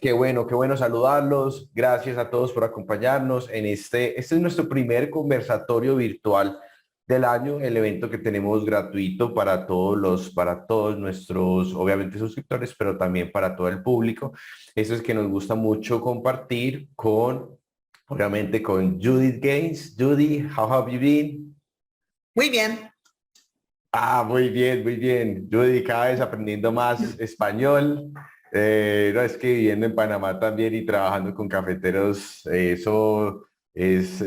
Qué bueno saludarlos. Gracias a todos por acompañarnos en este es nuestro primer conversatorio virtual del año, el evento que tenemos gratuito para todos nuestros, obviamente, suscriptores, pero también para todo el público. Eso es que nos gusta mucho compartir obviamente, con Judith Gaines. Judy, how have you been? Muy bien. Muy bien, muy bien. Judy, cada vez aprendiendo más español. No, es que viviendo en Panamá también y trabajando con cafeteros, eso es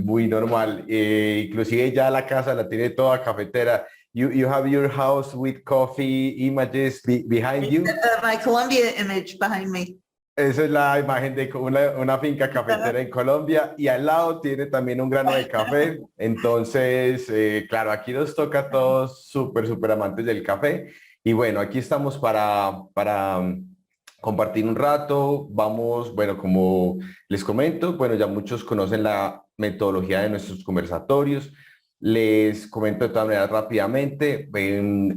muy normal. Inclusive ya la casa la tiene toda cafetera. You have your house with coffee images behind you. My Colombia image behind me. Esa es la imagen de una finca cafetera en Colombia y al lado tiene también un grano de café. Entonces, claro, aquí nos toca a todos súper amantes del café. Y bueno, aquí estamos para compartir un rato. Vamos, bueno, como les comento, bueno, ya muchos conocen la metodología de nuestros conversatorios. Les comento de todas maneras rápidamente.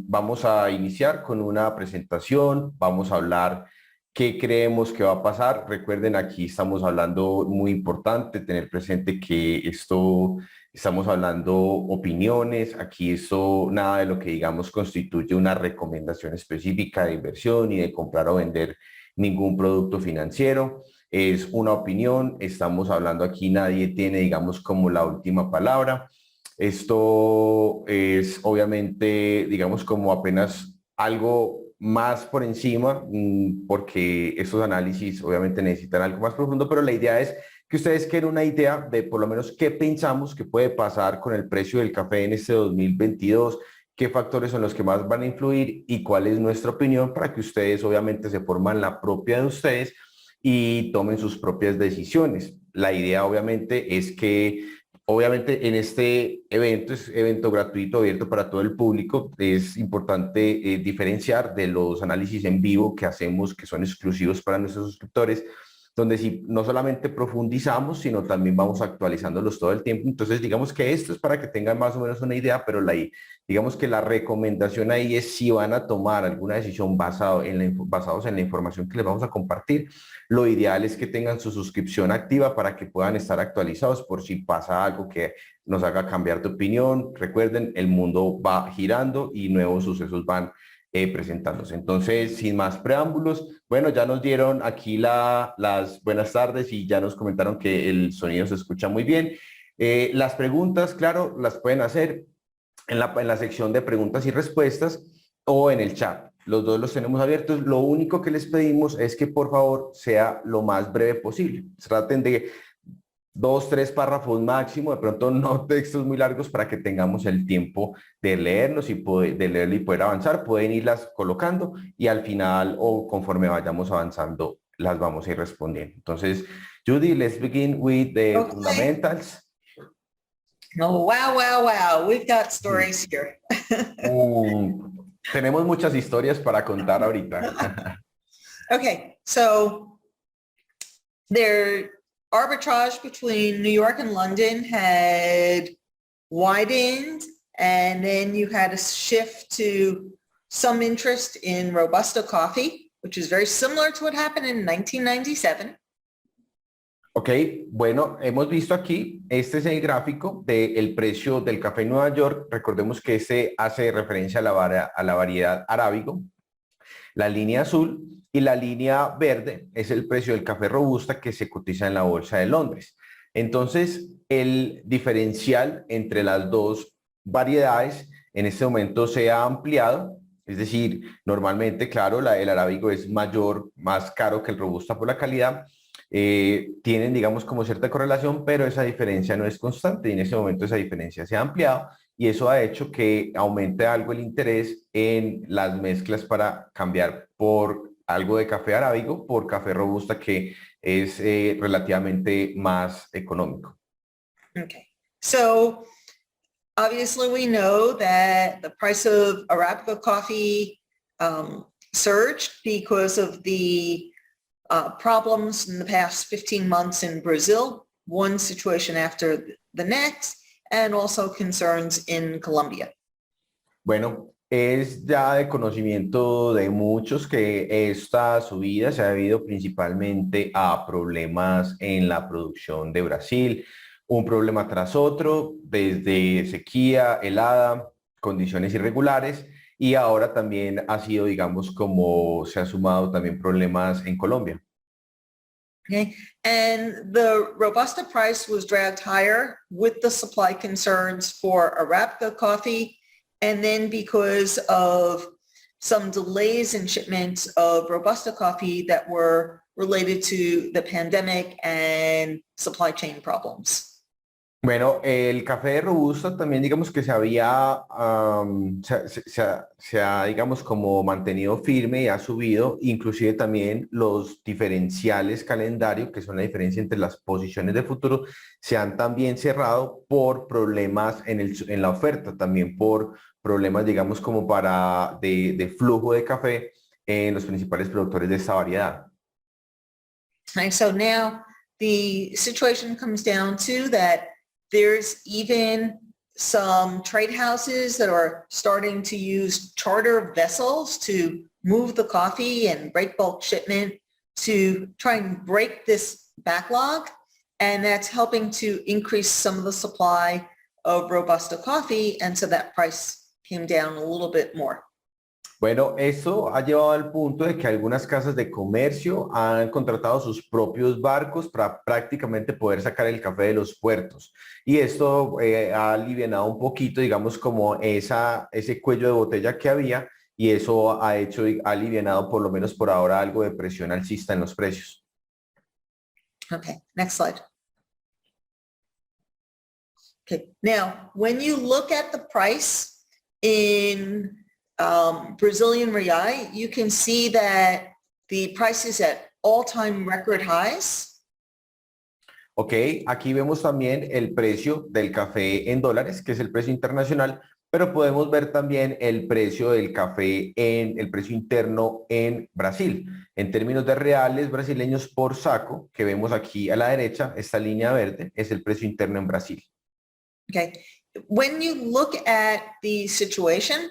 Vamos a iniciar con una presentación. Vamos a hablar qué creemos que va a pasar. Recuerden, aquí estamos hablando muy importante, tener presente que estamos hablando opiniones, aquí esto, nada de lo que digamos constituye una recomendación específica de inversión y de comprar o vender ningún producto financiero. Es una opinión, estamos hablando aquí, nadie tiene, digamos, como la última palabra. Esto es obviamente, digamos, como apenas algo más por encima, porque estos análisis obviamente necesitan algo más profundo, pero la idea es que ustedes queden una idea de por lo menos qué pensamos que puede pasar con el precio del café en este 2022, qué factores son los que más van a influir y cuál es nuestra opinión para que ustedes obviamente se forman la propia de ustedes y tomen sus propias decisiones. La idea obviamente es que obviamente en este evento, es evento gratuito, abierto para todo el público, es importante diferenciar de los análisis en vivo que hacemos, que son exclusivos para nuestros suscriptores, donde sí, no solamente profundizamos, sino también vamos actualizándolos todo el tiempo. Entonces, digamos que esto es para que tengan más o menos una idea, pero digamos que la recomendación ahí es si van a tomar alguna decisión basados en la información que les vamos a compartir. Lo ideal es que tengan su suscripción activa para que puedan estar actualizados por si pasa algo que nos haga cambiar de opinión. Recuerden, el mundo va girando y nuevos sucesos van presentándose. Entonces, sin más preámbulos, bueno, ya nos dieron aquí las buenas tardes y ya nos comentaron que el sonido se escucha muy bien. Las preguntas, claro, las pueden hacer en la sección de preguntas y respuestas o en el chat. Los dos los tenemos abiertos. Lo único que les pedimos es que por favor sea lo más breve posible. Traten de 2, 3 párrafos máximo, de pronto no textos muy largos para que tengamos el tiempo de leerlos de leerlo y poder avanzar. Pueden irlas colocando y al final o conforme vayamos avanzando las vamos a ir respondiendo. Entonces, Judy, let's begin with the fundamentals. Oh, wow. We've got stories here. Tenemos muchas historias para contar ahorita. Okay, so their arbitrage between New York and London had widened, and then you had a shift to some interest in Robusta coffee, which is very similar to what happened in 1997. Ok, bueno, hemos visto aquí, este es el gráfico del precio del café en Nueva York. Recordemos que este hace referencia a la variedad arábigo. La línea azul y la línea verde es el precio del café robusta que se cotiza en la bolsa de Londres. Entonces, el diferencial entre las dos variedades en este momento se ha ampliado. Es decir, normalmente, claro, el arábigo es mayor, más caro que el robusta por la calidad. Tienen, digamos, como cierta correlación, pero esa diferencia no es constante y en ese momento esa diferencia se ha ampliado y eso ha hecho que aumente algo el interés en las mezclas para cambiar por algo de café arábigo por café robusta que es relativamente más económico. Okay, so obviously we know that the price of Arabica coffee surged because of the problems in the past 15 months in Brazil, one situation after the next, and also concerns in Colombia. Bueno, Es ya de conocimiento de muchos que esta subida se ha debido principalmente a problemas en la producción de Brasil, un problema tras otro, desde sequía, helada, condiciones irregulares, y ahora también ha sido, digamos, como se ha sumado también problemas en Colombia. Okay, and the Robusta price was dragged higher with the supply concerns for Arabica coffee, and then because of some delays in shipments of Robusta coffee that were related to the pandemic and supply chain problems. Bueno, el café de robusta también digamos que se había, se ha, digamos, como mantenido firme y ha subido, inclusive también los diferenciales calendario, que son la diferencia entre las posiciones de futuro, se han también cerrado por problemas en la oferta, también por problemas, digamos, como de flujo de café en los principales productores de esta variedad. And so now the situation comes down to that there's even some trade houses that are starting to use charter vessels to move the coffee and break bulk shipment to try and break this backlog. And that's helping to increase some of the supply of Robusta coffee. And so that price came down a little bit more. Bueno, eso ha llevado al punto de que algunas casas de comercio han contratado sus propios barcos para prácticamente poder sacar el café de los puertos. Y esto ha alivianado un poquito, digamos, como ese cuello de botella que había, y eso ha alivianado por lo menos por ahora algo de presión alcista en los precios. Okay, next slide. Okay, now when you look at the price in Brazilian real, you can see that the price is at all-time record highs. Ok, aquí vemos también el precio del café en dólares, que es el precio internacional, pero podemos ver también el precio del café en el precio interno en Brasil. En términos de reales brasileños por saco, que vemos aquí a la derecha, esta línea verde es el precio interno en Brasil. Okay, when you look at the situation,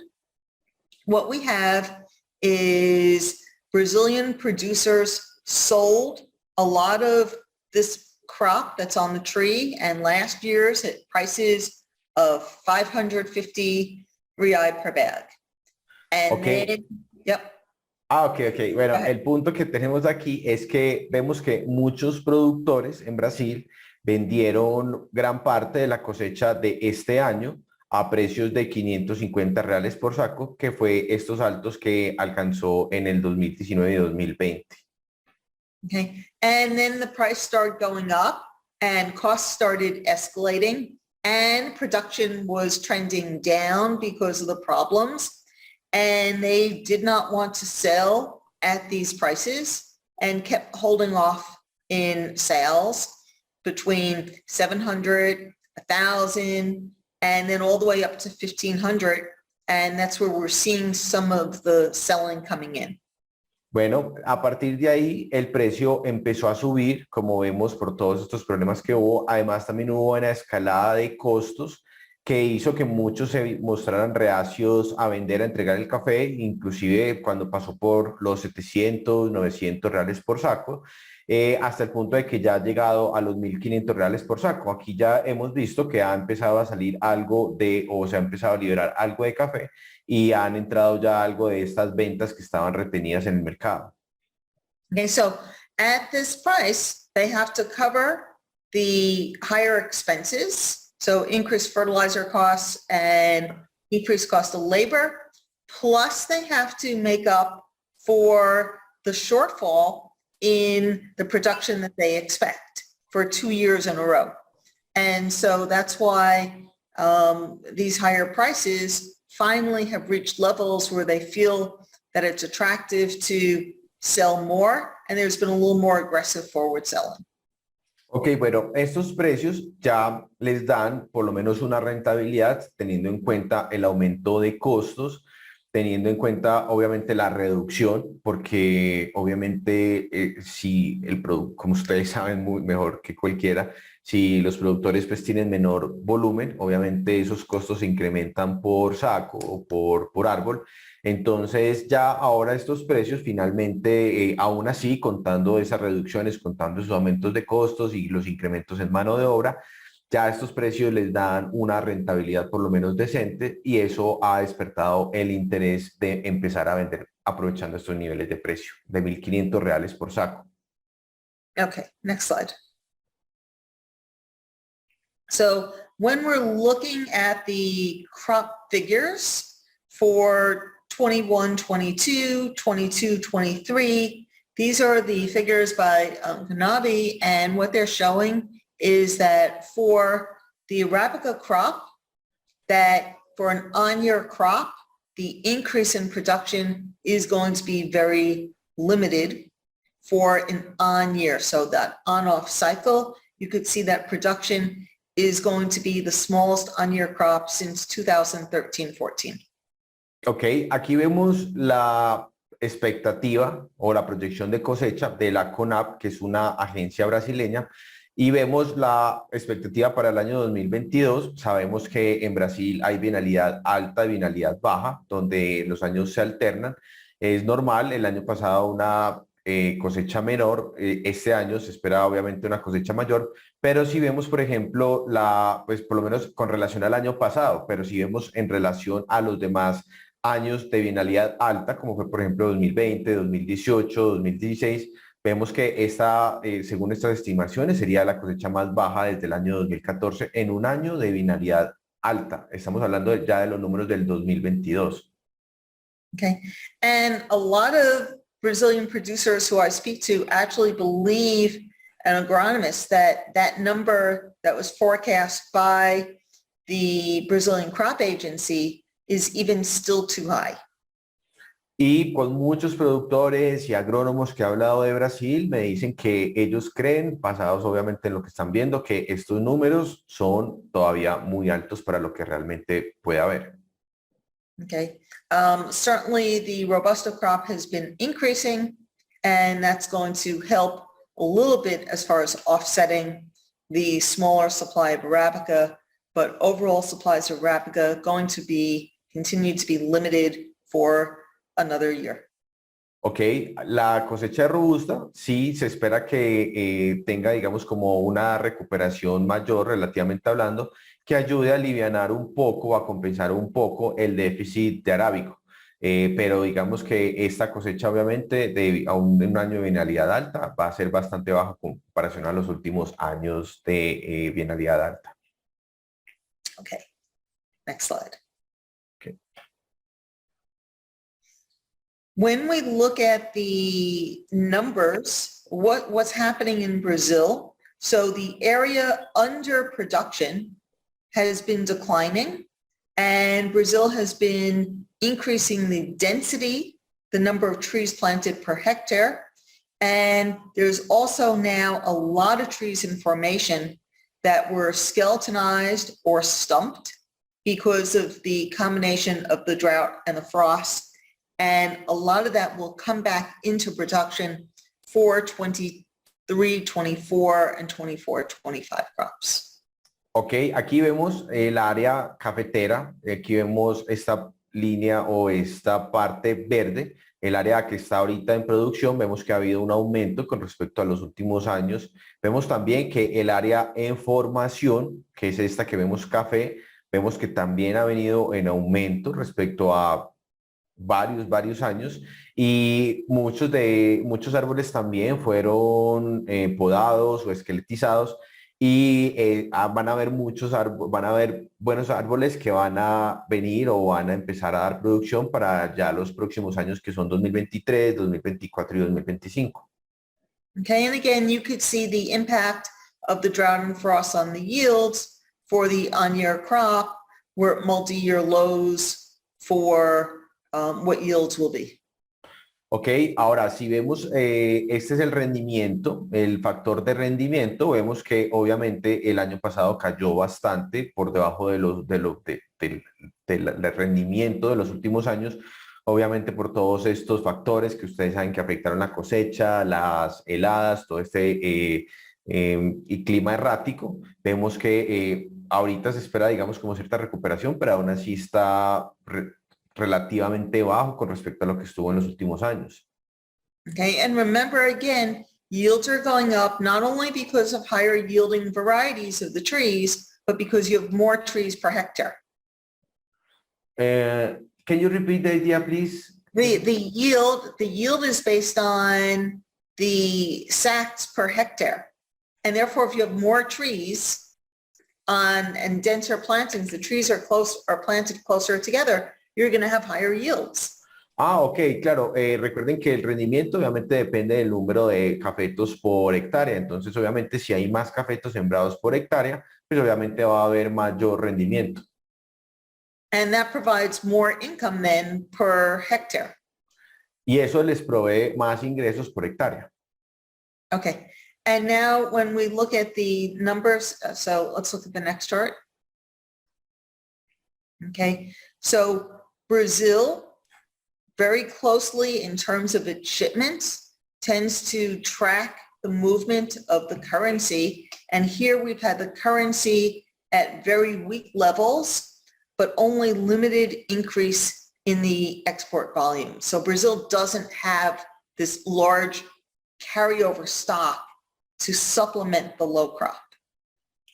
what we have is Brazilian producers sold a lot of this crop that's on the tree, and last year's at prices of 550 real per bag. And Okay. then, yep. Ok. Bueno, el punto que tenemos aquí es que vemos que muchos productores en Brasil vendieron gran parte de la cosecha de este año a precios de 550 reales por saco, que fue estos altos que alcanzó en el 2019 y 2020. Okay, and then the price started going up and costs started escalating and production was trending down because of the problems. And they did not want to sell at these prices and kept holding off in sales between 700, 1,000, and then all the way up to 1,500. And that's where we're seeing some of the selling coming in. Bueno, a partir de ahí el precio empezó a subir, como vemos por todos estos problemas que hubo. Además, también hubo una escalada de costos que hizo que muchos se mostraran reacios a vender, a entregar el café, inclusive cuando pasó por los 700, 900 reales por saco, hasta el punto de que ya ha llegado a los 1.500 reales por saco. Aquí ya hemos visto que ha empezado a salir algo o se ha empezado a liberar algo de café y han entrado ya algo de estas ventas que estaban retenidas en el mercado. Okay, so at this price, they have to cover the higher expenses. So increased fertilizer costs and increased cost of labor, plus they have to make up for the shortfall in the production that they expect for 2 years in a row. And so that's why these higher prices finally have reached levels where they feel that it's attractive to sell more, and there's been a little more aggressive forward selling. Ok, bueno, estos precios ya les dan por lo menos una rentabilidad teniendo en cuenta el aumento de costos teniendo en cuenta obviamente la reducción, porque obviamente si el producto, como ustedes saben muy mejor que cualquiera, si los productores pues tienen menor volumen, obviamente esos costos se incrementan por saco o por árbol. Entonces ya ahora estos precios finalmente, aún así, contando esas reducciones, contando esos aumentos de costos y los incrementos en mano de obra, ya estos precios les dan una rentabilidad por lo menos decente y eso ha despertado el interés de empezar a vender aprovechando estos niveles de precio de 1.500 reales por saco. Okay, next slide. So when we're looking at the crop figures for 21, 22, 22, 23, these are the figures by Hanabi, and what they're showing is that for the Arabica crop, that for an on-year crop, the increase in production is going to be very limited for an on-year. So that on-off cycle, you could see that production is going to be the smallest on-year crop since 2013-14. Ok, aquí vemos la expectativa o la proyección de cosecha de la CONAP, que es una agencia brasileña, y vemos la expectativa para el año 2022. Sabemos que en Brasil hay bienalidad alta y bienalidad baja, donde los años se alternan. Es normal, el año pasado una cosecha menor, este año se espera obviamente una cosecha mayor, pero si vemos, por ejemplo, pues por lo menos con relación al año pasado, pero si vemos en relación a los demás años de bienalidad alta, como fue por ejemplo 2020, 2018, 2016, vemos que según estas estimaciones, sería la cosecha más baja desde el año 2014 en un año de bienalidad alta. Estamos hablando ya de los números del 2022. Okay, and a lot of Brazilian producers who I speak to actually believe, and agronomists, that number that was forecast by the Brazilian Crop Agency is even still too high. Y con muchos productores y agrónomos que he hablado de Brasil, me dicen que ellos creen, basados obviamente en lo que están viendo, que estos números son todavía muy altos para lo que realmente puede haber. Okay, certainly the Robusta crop has been increasing, and that's going to help a little bit as far as offsetting the smaller supply of Arabica, but overall supplies of Arabica going to continue to be limited for another year. Ok, la cosecha robusta sí se espera que tenga, digamos, como una recuperación mayor, relativamente hablando, que ayude a alivianar un poco, a compensar un poco el déficit de arábico. Pero digamos que esta cosecha, obviamente, aún en un año de bienalidad alta, va a ser bastante baja en comparación a los últimos años de bienalidad alta. Okay, next slide. Okay. When we look at the numbers, what's happening in Brazil, so the area under production has been declining, and Brazil has been increasing the density, the number of trees planted per hectare. And there's also now a lot of trees in formation that were skeletonized or stumped because of the combination of the drought and the frost. And a lot of that will come back into production for 23, 24, and 24, 25 crops. Ok, aquí vemos el área cafetera, aquí vemos esta línea o esta parte verde, el área que está ahorita en producción, vemos que ha habido un aumento con respecto a los últimos años. Vemos también que el área en formación, que es esta que vemos café, vemos que también ha venido en aumento respecto a varios años, y muchos árboles también fueron podados o esqueletizados, y van a haber buenos árboles que van a venir o van a empezar a dar producción para ya los próximos años, que son 2023, 2024 y 2025. Okay, and again, you could see the impact of the drought and frost on the yields for the on-year crop. We're at multi-year lows for what yields will be. Ok, ahora si vemos, este es el rendimiento, el factor de rendimiento, vemos que obviamente el año pasado cayó bastante por debajo de del rendimiento de los últimos años, obviamente por todos estos factores que ustedes saben que afectaron la cosecha, las heladas, todo y clima errático. Vemos que ahorita se espera, digamos, como cierta recuperación, pero aún así está relativamente bajo con respecto a lo que estuvo en los últimos años. Okay, and remember again, yields are going up not only because of higher yielding varieties of the trees, but because you have more trees per hectare. Can you repeat the idea, please? The yield is based on the sacks per hectare. And therefore, if you have more trees and denser plantings, the trees are planted closer together, you're going to have higher yields. Ah, ok, claro. Recuerden que el rendimiento obviamente depende del número de cafetos por hectárea. Entonces, obviamente, si hay más cafetos sembrados por hectárea, pues obviamente va a haber mayor rendimiento. And that provides more income then per hectare. Y eso les provee más ingresos por hectárea. Okay. And now when we look at the numbers, so let's look at the next chart. Okay. So Brazil, very closely in terms of its shipments, tends to track the movement of the currency. And here we've had the currency at very weak levels, but only limited increase in the export volume. So Brazil doesn't have this large carryover stock to supplement the low crop.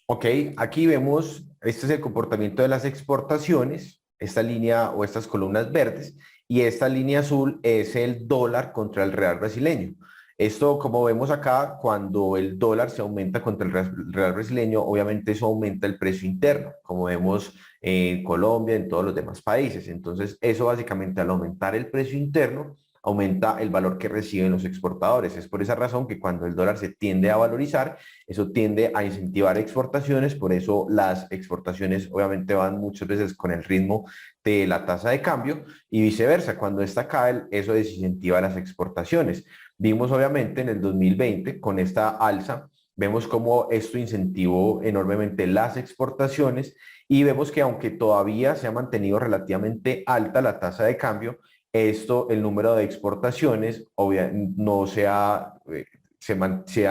Ok, aquí vemos, este es el comportamiento de las exportaciones, esta línea o estas columnas verdes, y esta línea azul es el dólar contra el real brasileño. Esto, como vemos acá, cuando el dólar se aumenta contra el real brasileño, obviamente eso aumenta el precio interno, como vemos en Colombia, en todos los demás países. Entonces, eso básicamente al aumentar el precio interno, aumenta el valor que reciben los exportadores. Es por esa razón que cuando el dólar se tiende a valorizar, eso tiende a incentivar exportaciones, por eso las exportaciones obviamente van muchas veces con el ritmo de la tasa de cambio y viceversa. Cuando esta cae, eso desincentiva las exportaciones. Vimos obviamente en el 2020 con esta alza, vemos cómo esto incentivó enormemente las exportaciones y vemos que aunque todavía se ha mantenido relativamente alta la tasa de cambio, el número de exportaciones no se ha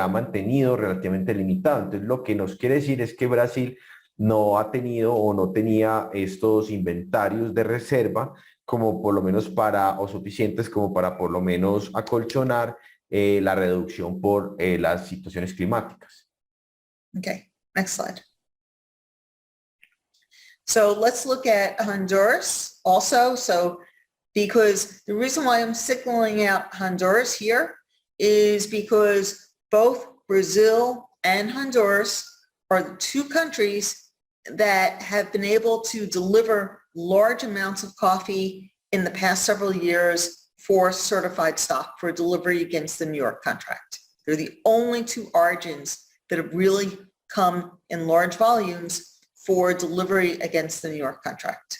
mantenido relativamente limitado. Entonces, lo que nos quiere decir es que Brasil no ha tenido o no tenía estos inventarios de reserva como por lo menos o suficientes como para por lo menos acolchonar la reducción por las situaciones climáticas. Okay, next slide. So let's look at Honduras also. So because the reason why I'm signaling out Honduras here is because both Brazil and Honduras are the two countries that have been able to deliver large amounts of coffee in the past several years for certified stock for delivery against the New York contract. They're the only two origins that have really come in large volumes for delivery against the New York contract.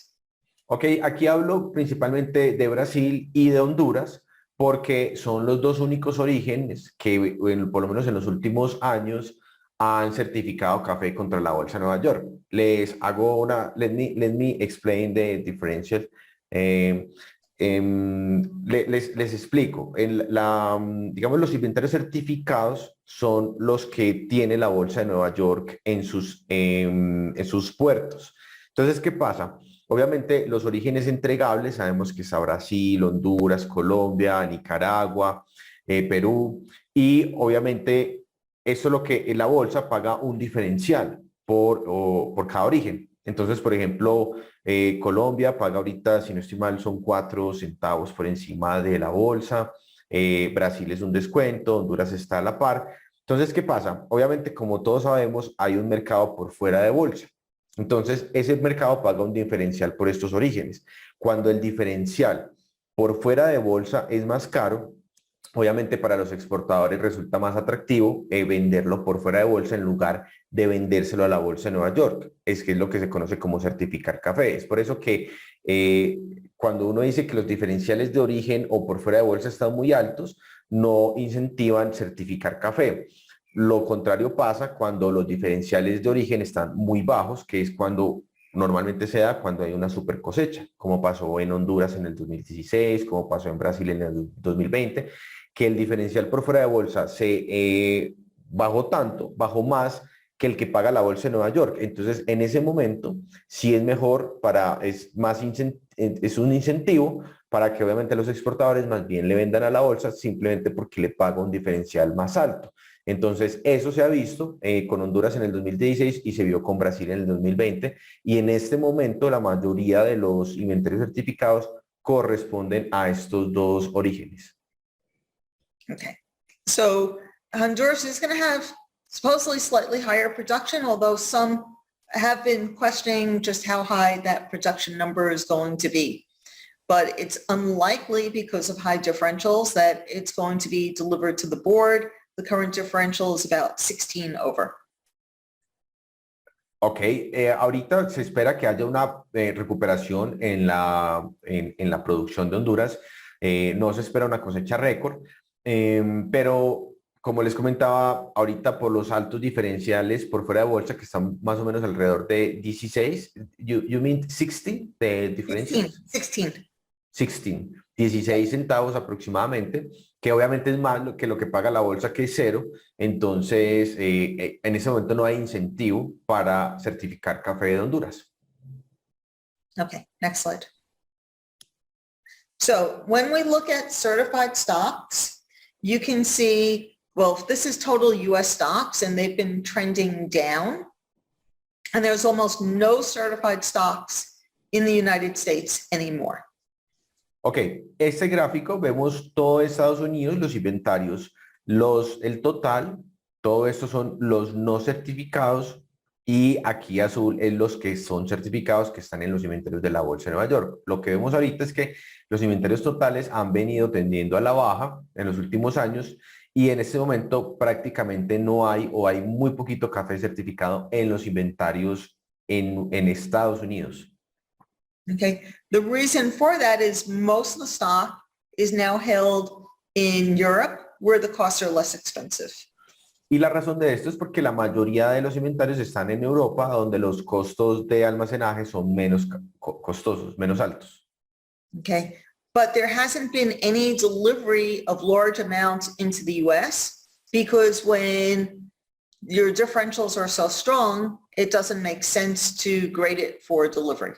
Ok, aquí hablo principalmente de Brasil y de Honduras porque son los dos únicos orígenes que por lo menos en los últimos años han certificado café contra la Bolsa de Nueva York. Les hago let me explain the differential. Les explico. Digamos, los inventarios certificados son los que tiene la Bolsa de Nueva York en sus puertos. Entonces, ¿qué pasa? Obviamente, los orígenes entregables, sabemos que está Brasil, Honduras, Colombia, Nicaragua, Perú, y obviamente eso es lo que la bolsa paga un diferencial por cada origen. Entonces, por ejemplo, Colombia paga ahorita, si no estoy mal, son 4 centavos por encima de la bolsa. Brasil es un descuento, Honduras está a la par. Entonces, ¿qué pasa? Obviamente, como todos sabemos, hay un mercado por fuera de bolsa. Entonces, ese mercado paga un diferencial por estos orígenes. Cuando el diferencial por fuera de bolsa es más caro, obviamente para los exportadores resulta más atractivo venderlo por fuera de bolsa en lugar de vendérselo a la Bolsa de Nueva York. Es que es lo que se conoce como certificar café. Es por eso que cuando uno dice que los diferenciales de origen o por fuera de bolsa están muy altos, no incentivan certificar café. Lo contrario pasa cuando los diferenciales de origen están muy bajos, que es cuando normalmente se da cuando hay una super cosecha, como pasó en Honduras en el 2016, como pasó en Brasil en el 2020, que el diferencial por fuera de bolsa se bajó tanto, bajó más que el que paga la bolsa de Nueva York. Entonces, en ese momento, sí es mejor es un incentivo para que obviamente los exportadores más bien le vendan a la bolsa simplemente porque le paga un diferencial más alto. Entonces, eso se ha visto con Honduras en el 2016 y se vio con Brasil en el 2020. Y en este momento, la mayoría de los inventarios certificados corresponden a estos dos orígenes. Okay. So Honduras is going to have supposedly slightly higher production, although some have been questioning just how high that production number is going to be. But it's unlikely because of high differentials that it's going to be delivered to the board. The current differential is about 16 over. Ok, ahorita se espera que haya una recuperación en la producción de Honduras. No se espera una cosecha récord, pero como les comentaba, ahorita por los altos diferenciales por fuera de bolsa, que están más o menos alrededor de 16, you mean 60 de diferencia? 16 centavos aproximadamente, que obviamente es más que lo que paga la bolsa, que es cero. Entonces, en ese momento no hay incentivo para certificar café de Honduras. Okay, next slide. So when we look at certified stocks, you can see, well, this is total US stocks and they've been trending down. And there's almost no certified stocks in the United States anymore. Ok, este gráfico vemos todo Estados Unidos, los inventarios, el total, todo esto son los no certificados y aquí azul es los que son certificados que están en los inventarios de la Bolsa de Nueva York. Lo que vemos ahorita es que los inventarios totales han venido tendiendo a la baja en los últimos años y en este momento prácticamente no hay o hay muy poquito café certificado en los inventarios en Estados Unidos. Okay, the reason for that is most of the stock is now held in Europe where the costs are less expensive. Y la razón de esto es porque la mayoría de los inventarios están en Europa, donde los costos de almacenaje son menos costosos, menos altos. Okay, but there hasn't been any delivery of large amounts into the US because when your differentials are so strong, it doesn't make sense to grade it for delivery.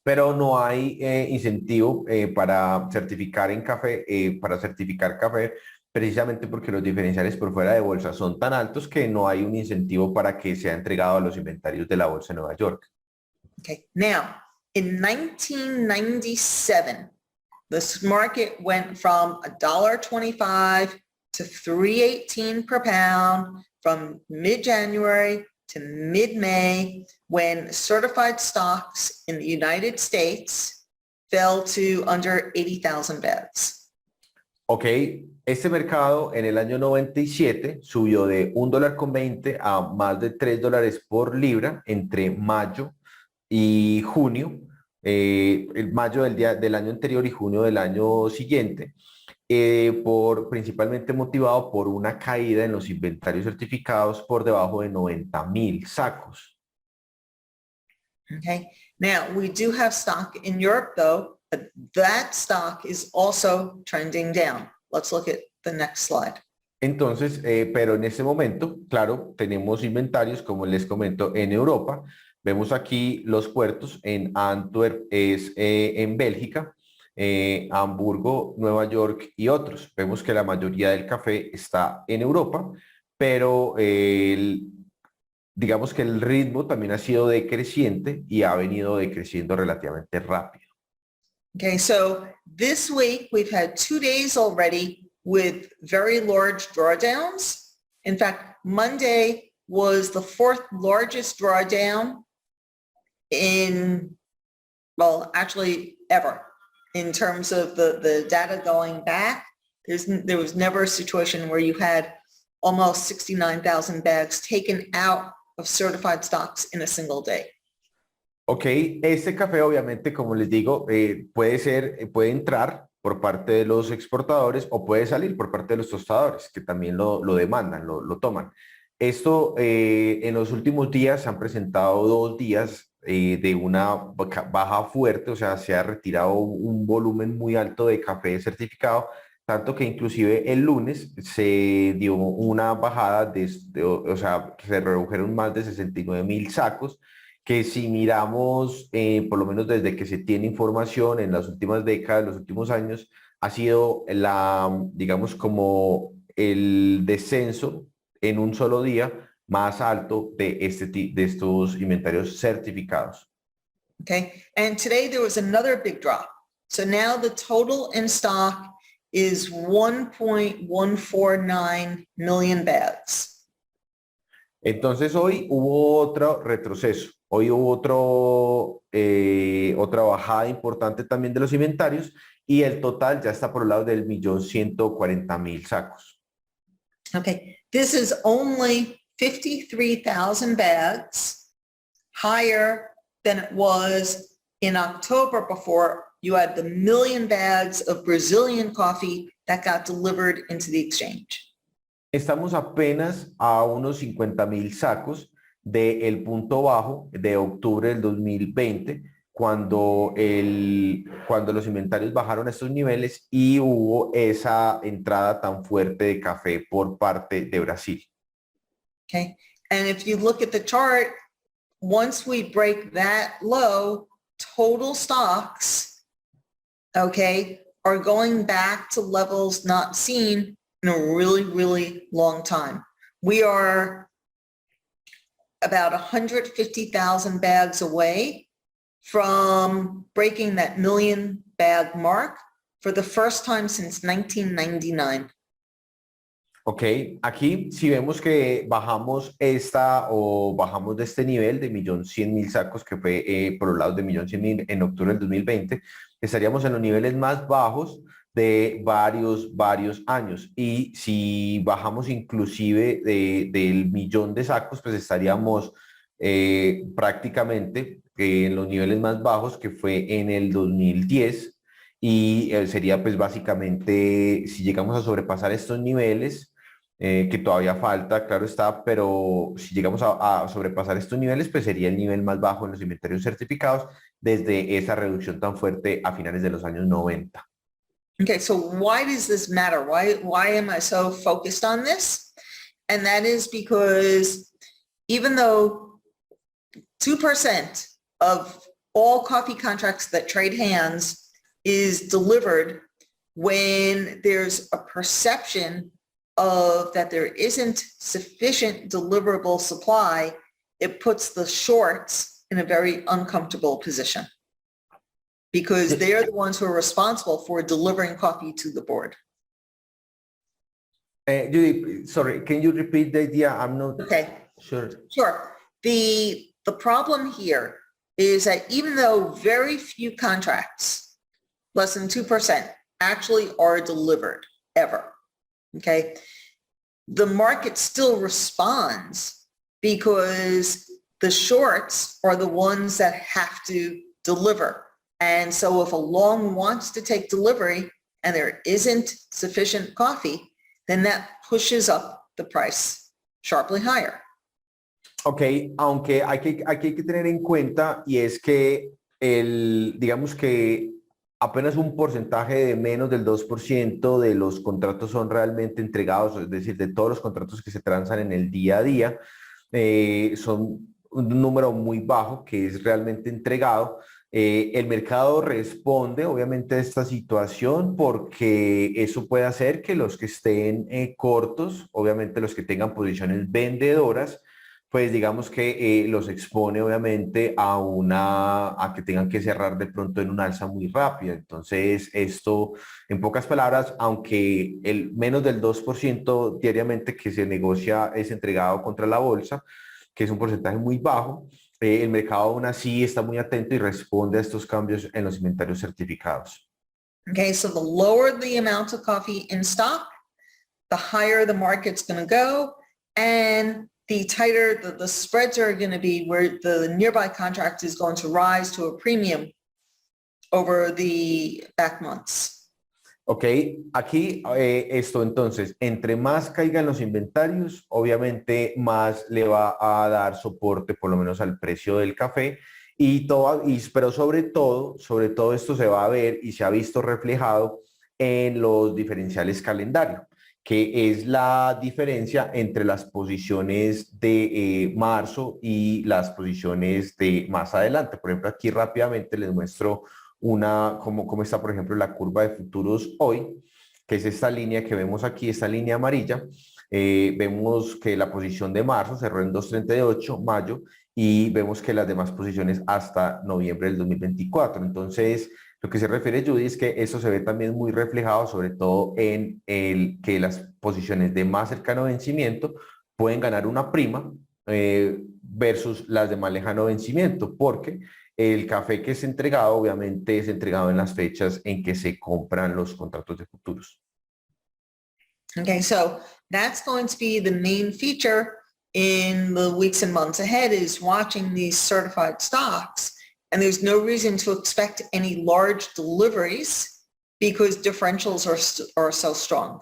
Pero no hay incentivo para certificar café, precisamente porque los diferenciales por fuera de bolsa son tan altos que no hay un incentivo para que sea entregado a los inventarios de la Bolsa de Nueva York. Okay, now in 1997, this market went from $1.25 to $3.18 per pound from mid-January to mid-May, when certified stocks in the United States fell to under 80,000 bags. Ok, este mercado en el año 97 subió de $1.20 a más de $3 por libra entre mayo y junio, el mayo del año anterior y junio del año siguiente, principalmente motivado por una caída en los inventarios certificados por debajo de 90,000 sacos. Okay, now we do have stock in Europe though, but that stock is also trending down. Let's look at the next slide. Entonces, pero en este momento, claro, tenemos inventarios, como les comento, en Europa. Vemos aquí los puertos en Antwerp, en Bélgica, Hamburgo, Nueva York y otros. Vemos que la mayoría del café está en Europa, pero digamos que el ritmo también ha sido decreciente y ha venido decreciendo relativamente rápido. Okay, so this week we've had 2 days already with very large drawdowns. In fact, Monday was the 4th largest drawdown actually ever in terms of the data going back. There was never a situation where you had almost 69,000 bags taken out of certified stocks in a single day. Ok, este café obviamente, como les digo, puede entrar por parte de los exportadores o puede salir por parte de los tostadores, que también lo demandan, lo toman. Esto en los últimos días se han presentado 2 días de una baja fuerte, o sea, se ha retirado un volumen muy alto de café certificado, tanto que inclusive el lunes se dio una bajada o sea, que se redujeron más de 69.000 sacos, que si miramos, por lo menos desde que se tiene información en las últimas décadas, los últimos años, ha sido digamos, como el descenso en un solo día más alto de estos inventarios certificados. Okay, and today there was another big drop. So now the total in stock is 1.149 million bags. Entonces hoy hubo otro retroceso, hoy hubo otra bajada importante también de los inventarios y el total ya está por el lado del 1.140.000 sacos. Okay, this is only 53,000 bags higher than it was in October before you had the million bags of Brazilian coffee that got delivered into the exchange. Estamos apenas a unos 50.000 sacos del punto bajo de octubre del 2020, cuando los inventarios bajaron a estos niveles y hubo esa entrada tan fuerte de café por parte de Brasil. Okay, and if you look at the chart, once we break that low, total stocks, okay, are going back to levels not seen in a really, really long time. We are about 150,000 bags away from breaking that million bag mark for the first time since 1999. Ok, aquí si vemos que bajamos bajamos de este nivel de 1.100.000 sacos que fue por los lados de 1.100.000 en octubre del 2020, estaríamos en los niveles más bajos de varios años. Y si bajamos inclusive del 1.000.000 de sacos, pues estaríamos prácticamente en los niveles más bajos que fue en el 2010. Y sería pues básicamente, si llegamos a sobrepasar estos niveles, que todavía falta, claro está, pero si llegamos a sobrepasar estos niveles, pues sería el nivel más bajo en los inventarios certificados desde esa reducción tan fuerte a finales de los años 90. Okay, so why does this matter? Why am I so focused on this? And that is because even though 2% of all coffee contracts that trade hands is delivered when there's a perception of that there isn't sufficient deliverable supply, it puts the shorts in a very uncomfortable position because they're the ones who are responsible for delivering coffee to the board. Judy, sorry, can you repeat the idea? I'm not sure. Sure. The problem here is that even though very few contracts, less than 2%, actually are delivered ever, okay, the market still responds because the shorts are the ones that have to deliver. And so if a long wants to take delivery and there isn't sufficient coffee, then that pushes up the price sharply higher. Ok, aunque hay que tener en cuenta y es que digamos que apenas un porcentaje de menos del 2% de los contratos son realmente entregados, es decir, de todos los contratos que se transan en el día a día, son un número muy bajo que es realmente entregado. El mercado responde obviamente a esta situación porque eso puede hacer que los que estén cortos, obviamente los que tengan posiciones vendedoras, pues digamos que los expone obviamente a que tengan que cerrar de pronto en un alza muy rápida. Entonces esto, en pocas palabras, aunque el menos del 2% diariamente que se negocia es entregado contra la bolsa, que es un porcentaje muy bajo, el mercado aún así está muy atento y responde a estos cambios en los inventarios certificados. Okay, so the lower the amount of coffee in stock, the higher the market's going to go, and the tighter the spreads are going to be, where the nearby contract is going to rise to a premium over the back months. Ok, aquí esto entonces, entre más caigan los inventarios, obviamente más le va a dar soporte por lo menos al precio del café Pero sobre todo esto se va a ver y se ha visto reflejado en los diferenciales calendario, que es la diferencia entre las posiciones de marzo y las posiciones de más adelante. Por ejemplo, aquí rápidamente les muestro cómo está, por ejemplo, la curva de futuros hoy, que es esta línea que vemos aquí, esta línea amarilla. Vemos que la posición de marzo cerró en 2.38, mayo, y vemos que las demás posiciones hasta noviembre del 2024. Entonces, lo que se refiere, Judy, es que eso se ve también muy reflejado, sobre todo en que las posiciones de más cercano vencimiento pueden ganar una prima versus las de más lejano vencimiento, porque el café que es entregado, obviamente, es entregado en las fechas en que se compran los contratos de futuros. Okay, so that's going to be the main feature in the weeks and months ahead, is watching these certified stocks. And there's no reason to expect any large deliveries because differentials are so strong.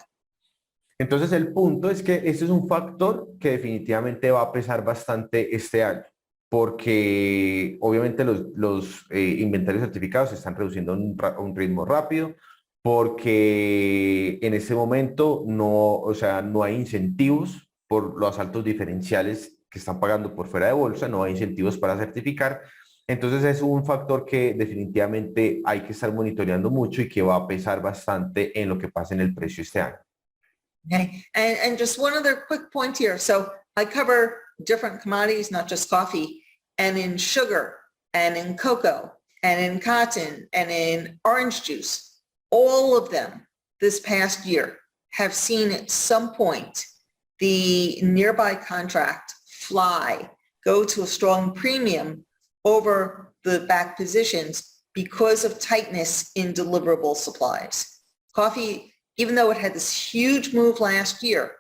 Entonces el punto es que este es un factor que definitivamente va a pesar bastante este año, porque obviamente los inventarios certificados se están reduciendo a un ritmo rápido, porque en este momento no hay incentivos por los altos diferenciales que están pagando por fuera de bolsa, no hay incentivos para certificar. Entonces es un factor que definitivamente hay que estar monitoreando mucho y que va a pesar bastante en lo que pasa en el precio este año. Okay, and just one other quick point here. So I cover different commodities, not just coffee, and in sugar and in cocoa and in cotton and in orange juice. All of them this past year have seen at some point the nearby contract fly, go to a strong premium over the back positions because of tightness in deliverable supplies. Coffee, even though it had this huge move last year,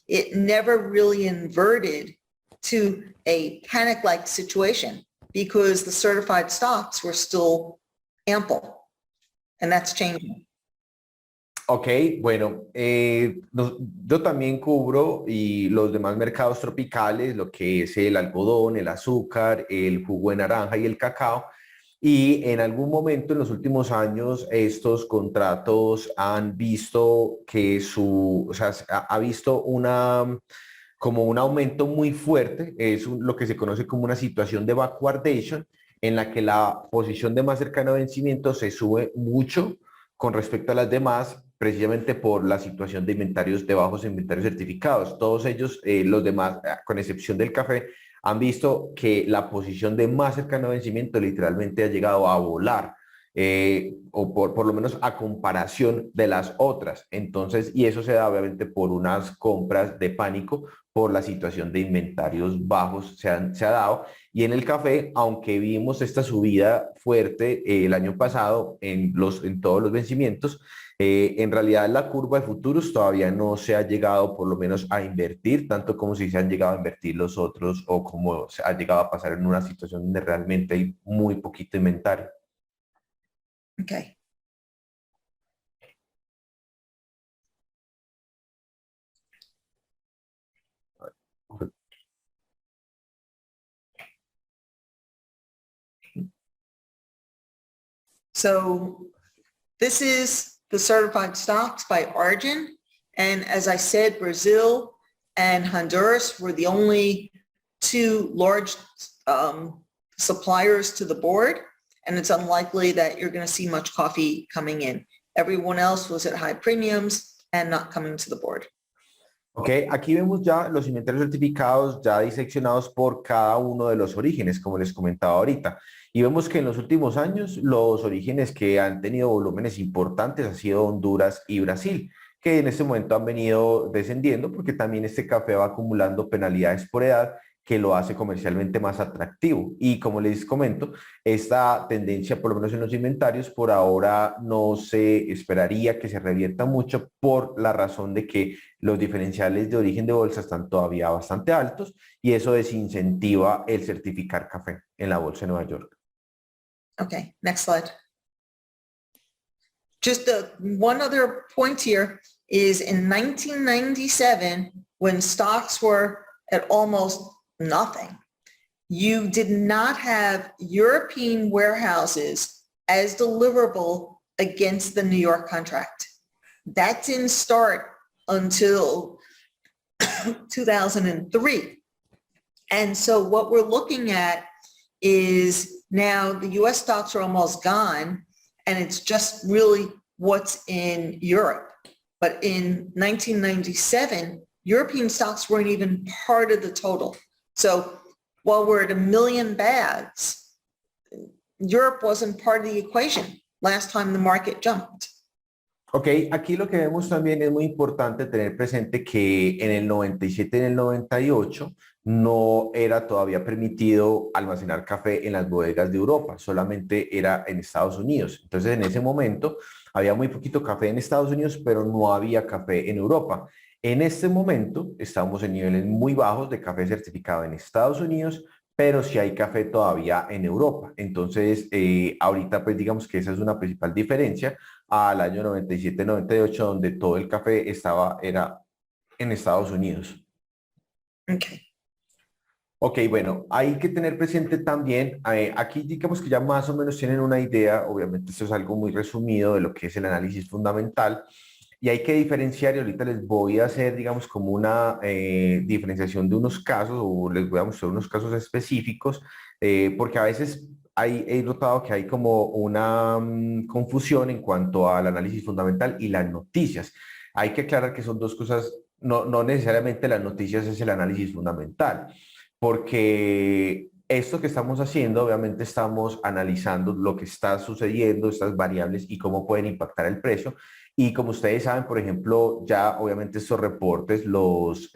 it never really inverted to a panic-like situation because the certified stocks were still ample, and that's changing. Ok, bueno, yo también cubro y los demás mercados tropicales, lo que es el algodón, el azúcar, el jugo de naranja y el cacao. Y en algún momento en los últimos años estos contratos han visto que ha visto como un aumento muy fuerte, lo que se conoce como una situación de backwardation, en la que la posición de más cercano a vencimiento se sube mucho con respecto a las demás, precisamente por la situación de inventarios de bajos inventarios certificados. Todos ellos, los demás, con excepción del café, han visto que la posición de más cercano a vencimiento literalmente ha llegado a volar, o por lo menos a comparación de las otras. Entonces, y eso se da obviamente por unas compras de pánico, por la situación de inventarios bajos se ha dado. Y en el café, aunque vimos esta subida fuerte el año pasado en todos los vencimientos, en realidad la curva de futuros todavía no se ha llegado por lo menos a invertir, tanto como si se han llegado a invertir los otros o como se ha llegado a pasar en una situación donde realmente hay muy poquito inventario. Okay. So this is the certified stocks by origin. And as I said, Brazil and Honduras were the only two large suppliers to the board. And it's unlikely that you're going to see much coffee coming in. Everyone else was at high premiums and not coming to the board. Ok, aquí vemos ya los inventarios certificados ya diseccionados por cada uno de los orígenes, como les comentaba ahorita. Y vemos que en los últimos años los orígenes que han tenido volúmenes importantes han sido Honduras y Brasil, que en este momento han venido descendiendo porque también este café va acumulando penalidades por edad que lo hace comercialmente más atractivo. Y como les comento, esta tendencia, por lo menos en los inventarios, por ahora no se esperaría que se revierta mucho por la razón de que los diferenciales de origen de bolsa están todavía bastante altos y eso desincentiva el certificar café en la bolsa de Nueva York. Okay, next slide. Just one other point here is in 1997, when stocks were at almost nothing, you did not have European warehouses as deliverable against the New York contract. That didn't start until 2003. And so what we're looking at is now the US stocks are almost gone, and it's just really what's in Europe. But in 1997, European stocks weren't even part of the total. So while we're at 1 million bags, Europe wasn't part of the equation last time the market jumped. Ok, aquí lo que vemos también es muy importante tener presente que en el 97 y en el 98 no era todavía permitido almacenar café en las bodegas de Europa, solamente era en Estados Unidos. Entonces, en ese momento había muy poquito café en Estados Unidos, pero no había café en Europa. En este momento estamos en niveles muy bajos de café certificado en Estados Unidos, pero sí hay café todavía en Europa. Entonces, ahorita pues digamos que esa es una principal diferencia al año 97-98, donde todo el café era en Estados Unidos. Okay. Ok, bueno, hay que tener presente también, aquí digamos que ya más o menos tienen una idea, obviamente esto es algo muy resumido de lo que es el análisis fundamental, y hay que diferenciar, y ahorita les voy a hacer, digamos, como una diferenciación de unos casos, o les voy a mostrar unos casos específicos, porque a veces he notado que hay como una confusión en cuanto al análisis fundamental y las noticias. Hay que aclarar que son dos cosas, no necesariamente las noticias es el análisis fundamental, porque esto que estamos haciendo, obviamente estamos analizando lo que está sucediendo, estas variables y cómo pueden impactar el precio. Y como ustedes saben, por ejemplo, ya obviamente estos reportes los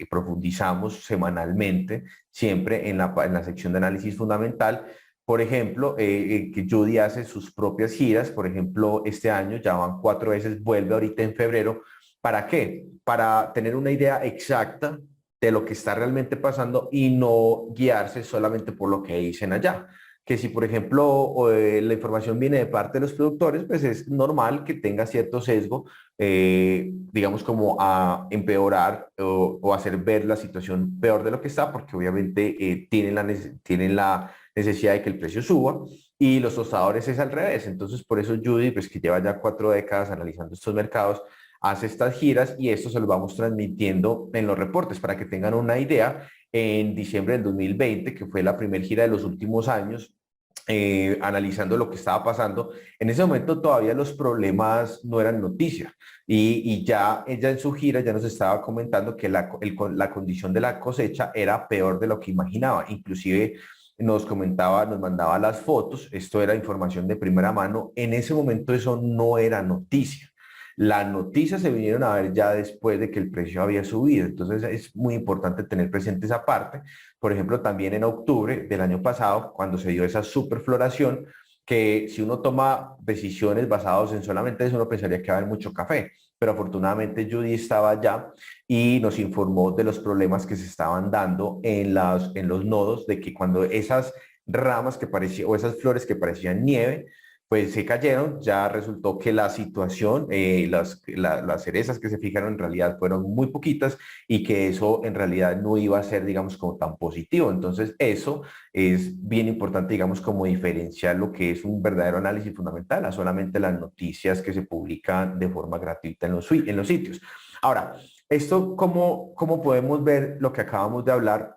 profundizamos semanalmente, siempre en la sección de análisis fundamental. Por ejemplo, que Judy hace sus propias giras, por ejemplo, este año ya van 4 veces, vuelve ahorita en febrero. ¿Para qué? Para tener una idea exacta de lo que está realmente pasando y no guiarse solamente por lo que dicen allá. Que si, por ejemplo, la información viene de parte de los productores, pues es normal que tenga cierto sesgo, digamos como a empeorar o hacer ver la situación peor de lo que está, porque obviamente tienen la necesidad de que el precio suba, y los tostadores es al revés. Entonces, por eso Judy, pues que lleva ya 4 décadas analizando estos mercados, hace estas giras y esto se lo vamos transmitiendo en los reportes para que tengan una idea. En diciembre del 2020, que fue la primera gira de los últimos años, analizando lo que estaba pasando, en ese momento todavía los problemas no eran noticia y ya ella en su gira ya nos estaba comentando que la condición de la cosecha era peor de lo que imaginaba. Inclusive nos comentaba, nos mandaba las fotos, esto era información de primera mano. En ese momento eso no era noticia. Las noticias se vinieron a ver ya después de que el precio había subido. Entonces es muy importante tener presente esa parte. Por ejemplo, también en octubre del año pasado, cuando se dio esa superfloración, que si uno toma decisiones basadas en solamente eso, uno pensaría que va a haber mucho café. Pero afortunadamente Judy estaba allá y nos informó de los problemas que se estaban dando en los nodos, de que cuando esas ramas que parecían, o esas flores que parecían nieve, pues se cayeron, ya resultó que la situación, las cerezas que se fijaron en realidad fueron muy poquitas y que eso en realidad no iba a ser, digamos, como tan positivo. Entonces eso es bien importante, digamos, como diferenciar lo que es un verdadero análisis fundamental a solamente las noticias que se publican de forma gratuita en los sitios. Ahora, esto, ¿cómo podemos ver lo que acabamos de hablar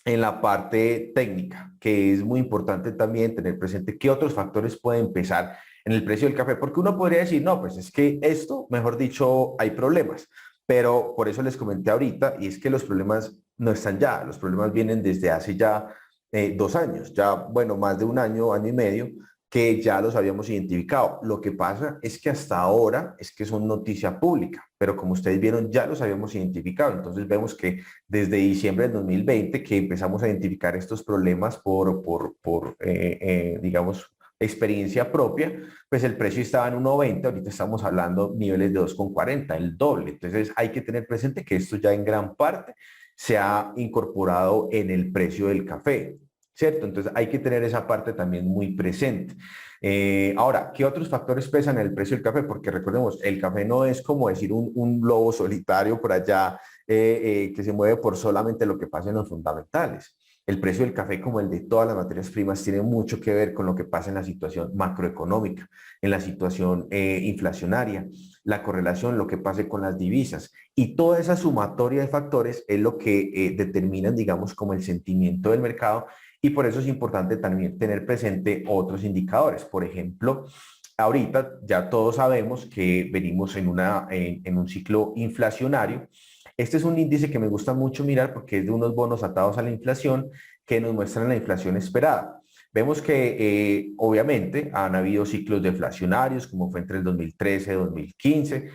en la parte técnica, que es muy importante también tener presente qué otros factores pueden pesar en el precio del café? Porque uno podría decir, no, pues es que esto, mejor dicho, hay problemas, pero por eso les comenté ahorita, y es que los problemas no están ya, los problemas vienen desde hace ya 2 años, ya, bueno, más de un año, año y medio, que ya los habíamos identificado. Lo que pasa es que hasta ahora es que son noticia pública, pero como ustedes vieron, ya los habíamos identificado. Entonces vemos que desde diciembre del 2020 que empezamos a identificar estos problemas digamos, experiencia propia, pues el precio estaba en 1.20, ahorita estamos hablando niveles de 2.40, el doble. Entonces hay que tener presente que esto ya en gran parte se ha incorporado en el precio del café, ¿cierto? Entonces hay que tener esa parte también muy presente. Ahora, ¿qué otros factores pesan en el precio del café? Porque recordemos, el café no es como decir un lobo solitario por allá que se mueve por solamente lo que pasa en los fundamentales. el precio del café, como el de todas las materias primas, tiene mucho que ver con lo que pasa en la situación macroeconómica, en la situación inflacionaria, la correlación, lo que pase con las divisas. Y toda esa sumatoria de factores es lo que determinan, digamos, como el sentimiento del mercado. Y por eso es importante también tener presente otros indicadores. Por ejemplo, ahorita ya todos sabemos que venimos en un ciclo inflacionario. Este es un índice que me gusta mucho mirar porque es de unos bonos atados a la inflación que nos muestran la inflación esperada. Vemos que obviamente han habido ciclos deflacionarios, como fue entre el 2013 y 2015,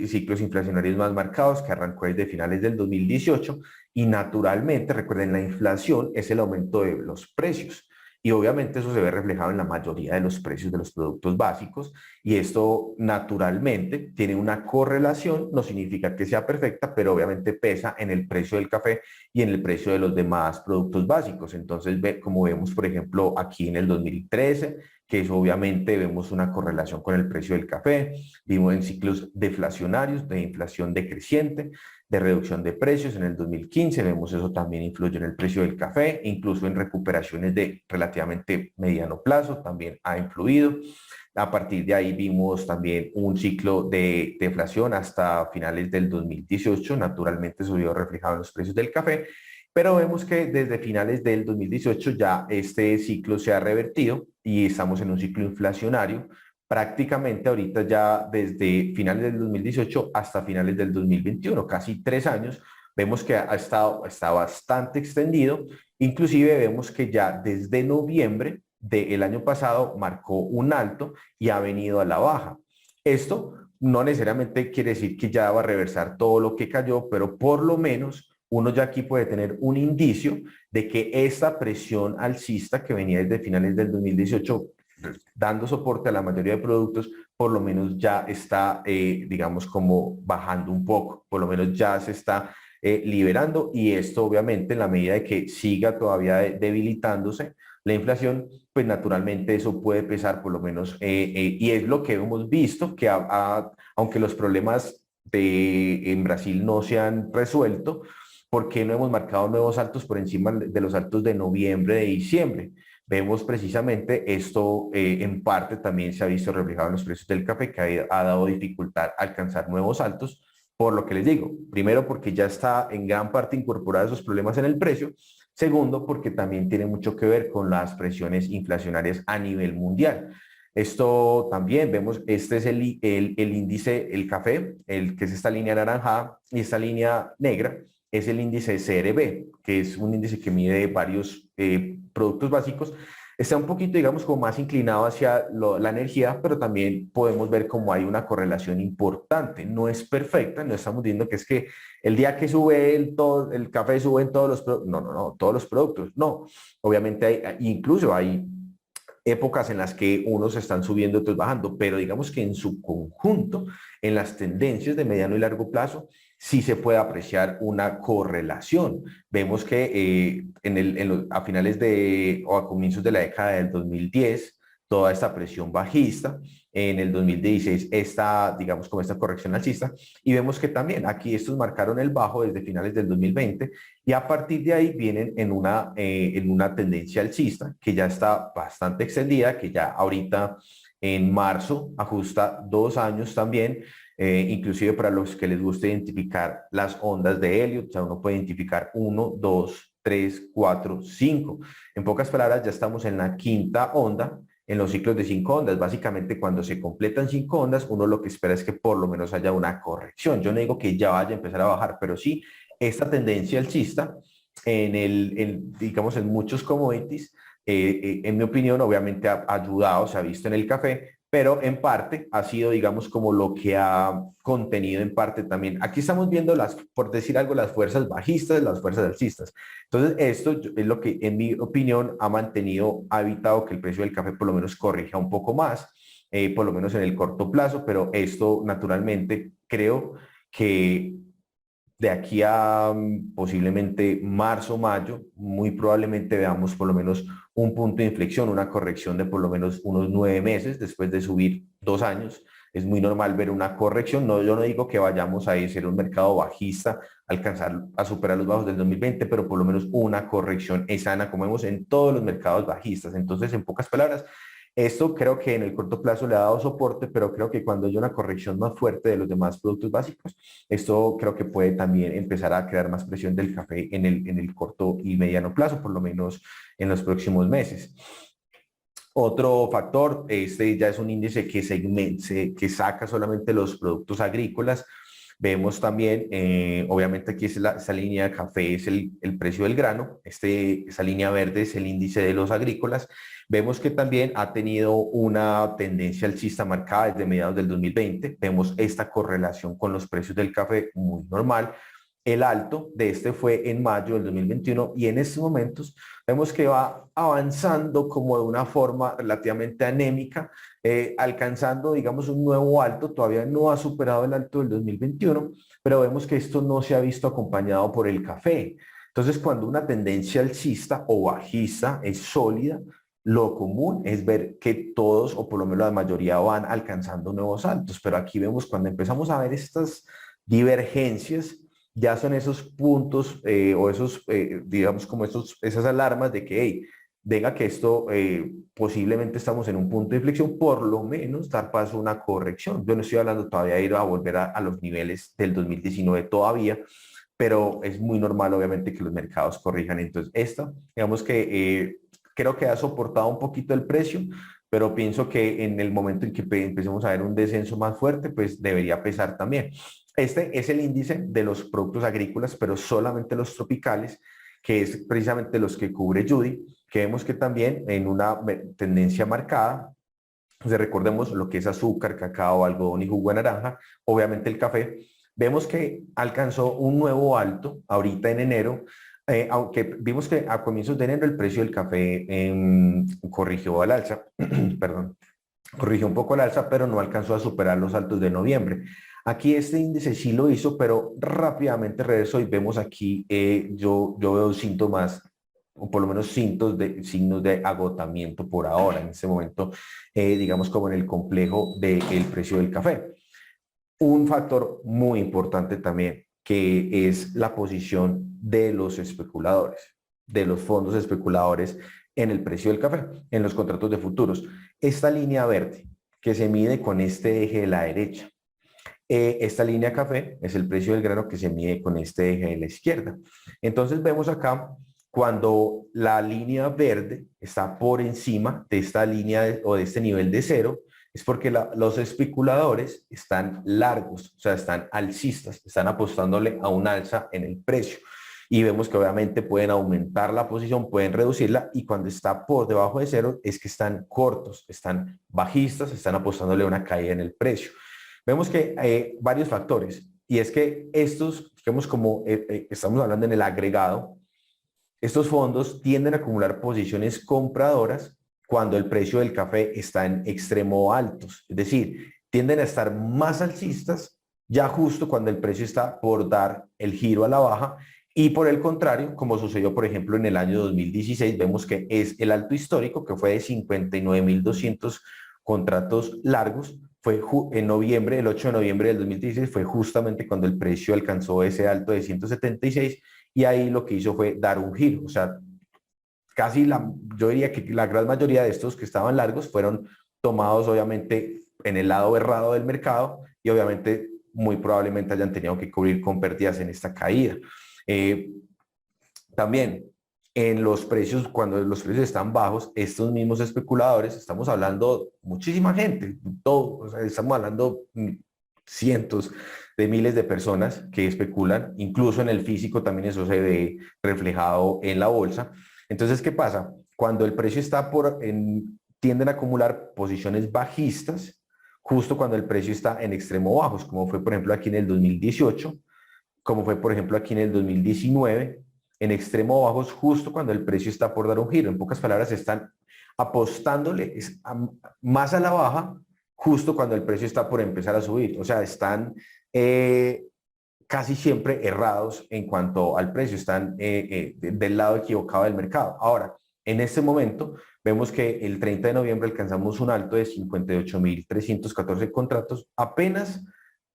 ciclos inflacionarios más marcados que arrancó desde finales del 2018 y naturalmente, recuerden, la inflación es el aumento de los precios. Y obviamente eso se ve reflejado en la mayoría de los precios de los productos básicos y esto naturalmente tiene una correlación, no significa que sea perfecta, pero obviamente pesa en el precio del café y en el precio de los demás productos básicos. Entonces, como vemos, por ejemplo, aquí en el 2013, que es obviamente vemos una correlación con el precio del café, vimos en ciclos deflacionarios, de inflación decreciente, de reducción de precios. En el 2015 vemos eso también influye en el precio del café, incluso en recuperaciones de relativamente mediano plazo, también ha influido. A partir de ahí vimos también un ciclo de deflación hasta finales del 2018, naturalmente subió reflejado en los precios del café, pero vemos que desde finales del 2018 ya este ciclo se ha revertido y estamos en un ciclo inflacionario prácticamente ahorita ya desde finales del 2018 hasta finales del 2021, casi 3 años, vemos que está bastante extendido, inclusive vemos que ya desde noviembre del año pasado marcó un alto y ha venido a la baja. Esto no necesariamente quiere decir que ya va a reversar todo lo que cayó, pero por lo menos uno ya aquí puede tener un indicio de que esta presión alcista que venía desde finales del 2018 dando soporte a la mayoría de productos, por lo menos ya está, digamos, como bajando un poco, por lo menos ya se está liberando y esto obviamente en la medida de que siga todavía debilitándose la inflación, pues naturalmente eso puede pesar por lo menos, y es lo que hemos visto, que aunque los problemas en Brasil no se han resuelto, ¿por qué no hemos marcado nuevos altos por encima de los altos de noviembre, de diciembre? Vemos precisamente esto en parte también se ha visto reflejado en los precios del café que ha dado dificultad a alcanzar nuevos altos, por lo que les digo, primero porque ya está en gran parte incorporados esos problemas en el precio, segundo porque también tiene mucho que ver con las presiones inflacionarias a nivel mundial. Esto también vemos, este es el índice, el café, el que es esta línea naranjada y esta línea negra, es el índice CRB, que es un índice que mide varios productos básicos. Está un poquito, digamos, como más inclinado hacia la energía, pero también podemos ver como hay una correlación importante. No es perfecta, no estamos diciendo que es que el día que sube el café sube en todos los productos. No, no, no, todos los productos, no. Obviamente incluso hay épocas en las que unos están subiendo, otros bajando, pero digamos que en su conjunto, en las tendencias de mediano y largo plazo, sí se puede apreciar una correlación. Vemos que a finales o a comienzos de la década del 2010, toda esta presión bajista, en el 2016 digamos, como esta corrección alcista, y vemos que también aquí estos marcaron el bajo desde finales del 2020 y a partir de ahí vienen en una tendencia alcista que ya está bastante extendida, que ya ahorita en marzo ajusta 2 años también, inclusive para los que les gusta identificar las ondas de Elliott, ya uno puede identificar 1, 2, 3, 4, 5. En pocas palabras, ya estamos en la quinta onda en los ciclos de 5 ondas. Básicamente, cuando se completan 5 ondas, uno lo que espera es que por lo menos haya una corrección. Yo no digo que ya vaya a empezar a bajar, pero sí esta tendencia alcista digamos, en muchos commodities, en mi opinión, obviamente ha ayudado, se ha visto en el café, pero en parte ha sido, digamos, como lo que ha contenido en parte también. Aquí estamos viendo por decir algo, las fuerzas bajistas, las fuerzas alcistas. Entonces, esto es lo que, en mi opinión, ha evitado que el precio del café por lo menos corrija un poco más, por lo menos en el corto plazo, pero esto naturalmente creo que de aquí a posiblemente marzo, mayo, muy probablemente veamos por lo menos un punto de inflexión, una corrección de por lo menos unos 9 meses después de subir 2 años. es muy normal ver una corrección. No, yo no digo que vayamos a ser un mercado bajista, alcanzar a superar los bajos del 2020, pero por lo menos una corrección es sana, como vemos en todos los mercados bajistas. Entonces, en pocas palabras, esto creo que en el corto plazo le ha dado soporte, pero creo que cuando hay una corrección más fuerte de los demás productos básicos, esto creo que puede también empezar a crear más presión del café en el corto y mediano plazo, por lo menos en los próximos meses. Otro factor, este ya es un índice que saca solamente los productos agrícolas. Vemos también, obviamente aquí es esta línea de café es el precio del grano, esa línea verde es el índice de los agrícolas. Vemos que también ha tenido una tendencia alcista marcada desde mediados del 2020. Vemos esta correlación con los precios del café muy normal. El alto de este fue en mayo del 2021 y en estos momentos vemos que va avanzando como de una forma relativamente anémica, alcanzando, digamos, un nuevo alto. Todavía no ha superado el alto del 2021, pero vemos que esto no se ha visto acompañado por el café. Entonces, cuando una tendencia alcista o bajista es sólida, lo común es ver que todos, o por lo menos la mayoría, van alcanzando nuevos altos. Pero aquí vemos cuando empezamos a ver estas divergencias, ya son esos puntos o esos, digamos, como esas alarmas de que, hey, venga que esto posiblemente estamos en un punto de inflexión, por lo menos dar paso a una corrección. Yo no estoy hablando todavía de ir a volver a los niveles del 2019 todavía, pero es muy normal obviamente que los mercados corrijan. Entonces, digamos que creo que ha soportado un poquito el precio, pero pienso que en el momento en que empecemos a ver un descenso más fuerte, pues debería pesar también. Este es el índice de los productos agrícolas, pero solamente los tropicales, que es precisamente los que cubre Judy, que vemos que también en una tendencia marcada, pues recordemos lo que es azúcar, cacao, algodón y jugo de naranja, obviamente el café, vemos que alcanzó un nuevo alto ahorita en enero, aunque vimos que a comienzos de enero el precio del café corrigió al alza, perdón, corrigió un poco al alza, pero no alcanzó a superar los altos de noviembre. Aquí este índice sí lo hizo, pero rápidamente regresó y vemos aquí, yo veo síntomas, o por lo menos signos de agotamiento por ahora, en este momento, digamos como en el complejo del precio del café. Un factor muy importante también, que es la posición de los especuladores, de los fondos especuladores en el precio del café, en los contratos de futuros. Esta línea verde que se mide con este eje de la derecha. Esta línea café es el precio del grano que se mide con este eje de la izquierda. Entonces vemos acá cuando la línea verde está por encima de esta línea o de este nivel de cero, es porque los especuladores están largos, o sea, están alcistas, están apostándole a un alza en el precio. Y vemos que obviamente pueden aumentar la posición, pueden reducirla, y cuando está por debajo de cero es que están cortos, están bajistas, están apostándole a una caída en el precio. Vemos que hay varios factores, y es que estos, digamos como estamos hablando en el agregado, estos fondos tienden a acumular posiciones compradoras cuando el precio del café está en extremo altos, es decir, tienden a estar más alcistas ya justo cuando el precio está por dar el giro a la baja, y por el contrario, como sucedió por ejemplo en el año 2016, vemos que es el alto histórico que fue de 59.200 contratos largos, fue en noviembre, el 8 de noviembre del 2016, fue justamente cuando el precio alcanzó ese alto de 176, y ahí lo que hizo fue dar un giro. O sea, yo diría que la gran mayoría de estos que estaban largos fueron tomados obviamente en el lado errado del mercado, y obviamente muy probablemente hayan tenido que cubrir con pérdidas en esta caída. También en los precios, cuando los precios están bajos, estos mismos especuladores, estamos hablando muchísima gente, todo, o sea, estamos hablando cientos de miles de personas que especulan, incluso en el físico también eso se ve reflejado en la bolsa. Entonces, ¿qué pasa? Cuando el precio está tienden a acumular posiciones bajistas, justo cuando el precio está en extremo bajos, como fue por ejemplo aquí en el 2018, como fue por ejemplo aquí en el 2019, en extremo bajos, justo cuando el precio está por dar un giro. En pocas palabras, están apostándole más a la baja, justo cuando el precio está por empezar a subir. O sea, están casi siempre errados en cuanto al precio, están del lado equivocado del mercado. Ahora, En este momento vemos que el 30 de noviembre alcanzamos un alto de 58.314 contratos, apenas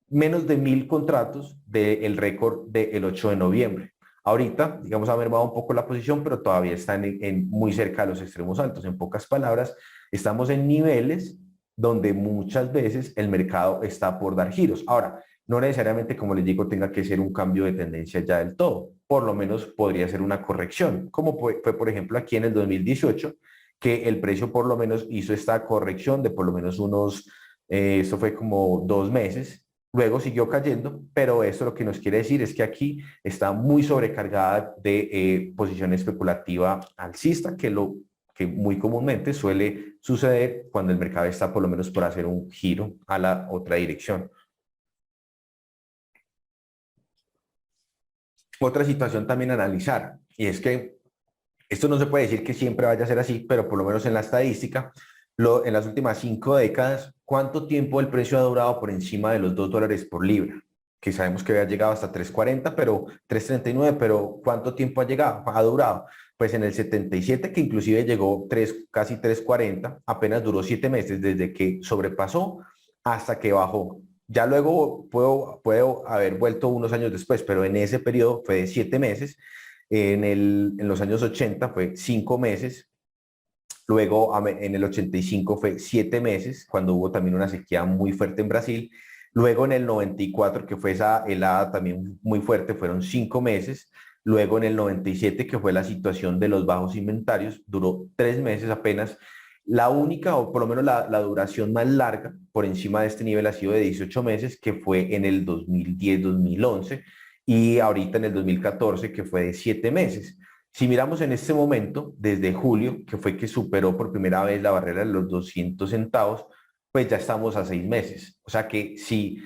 menos de 1.000 contratos del récord del 8 de noviembre. Ahorita, digamos, ha mermado un poco la posición, pero todavía está muy cerca de los extremos altos. En pocas palabras, estamos en niveles donde muchas veces el mercado está por dar giros. Ahora, no necesariamente, como les digo, tenga que ser un cambio de tendencia ya del todo. Por lo menos podría ser una corrección, como fue por ejemplo, aquí en el 2018, que el precio por lo menos hizo esta corrección de por lo menos unos, esto fue como 2 meses, luego siguió cayendo, pero esto lo que nos quiere decir es que aquí está muy sobrecargada de posición especulativa alcista, que muy comúnmente suele suceder cuando el mercado está por lo menos por hacer un giro a la otra dirección. Otra situación también a analizar, y es que esto no se puede decir que siempre vaya a ser así, pero por lo menos en la estadística, en las últimas 5 décadas, ¿cuánto tiempo el precio ha durado por encima de los $2 por libra? Que sabemos que había llegado hasta 3.40, pero 3.39, pero ¿cuánto tiempo ha durado? Pues en el 77, que inclusive llegó casi 3.40, apenas duró 7 meses desde que sobrepasó hasta que bajó. Ya luego puedo haber vuelto unos años después, pero en ese periodo fue de 7 meses. En los años 80 fue 5 meses. Luego en el 85 fue 7 meses, cuando hubo también una sequía muy fuerte en Brasil. Luego en el 94, que fue esa helada también muy fuerte, fueron 5 meses. Luego en el 97, que fue la situación de los bajos inventarios, duró 3 meses apenas. La única, o por lo menos la duración más larga por encima de este nivel ha sido de 18 meses, que fue en el 2010-2011, y ahorita en el 2014, que fue de 7 meses. Si miramos en este momento, desde julio, que fue que superó por primera vez la barrera de los 200 centavos, pues ya estamos a 6 meses. O sea que si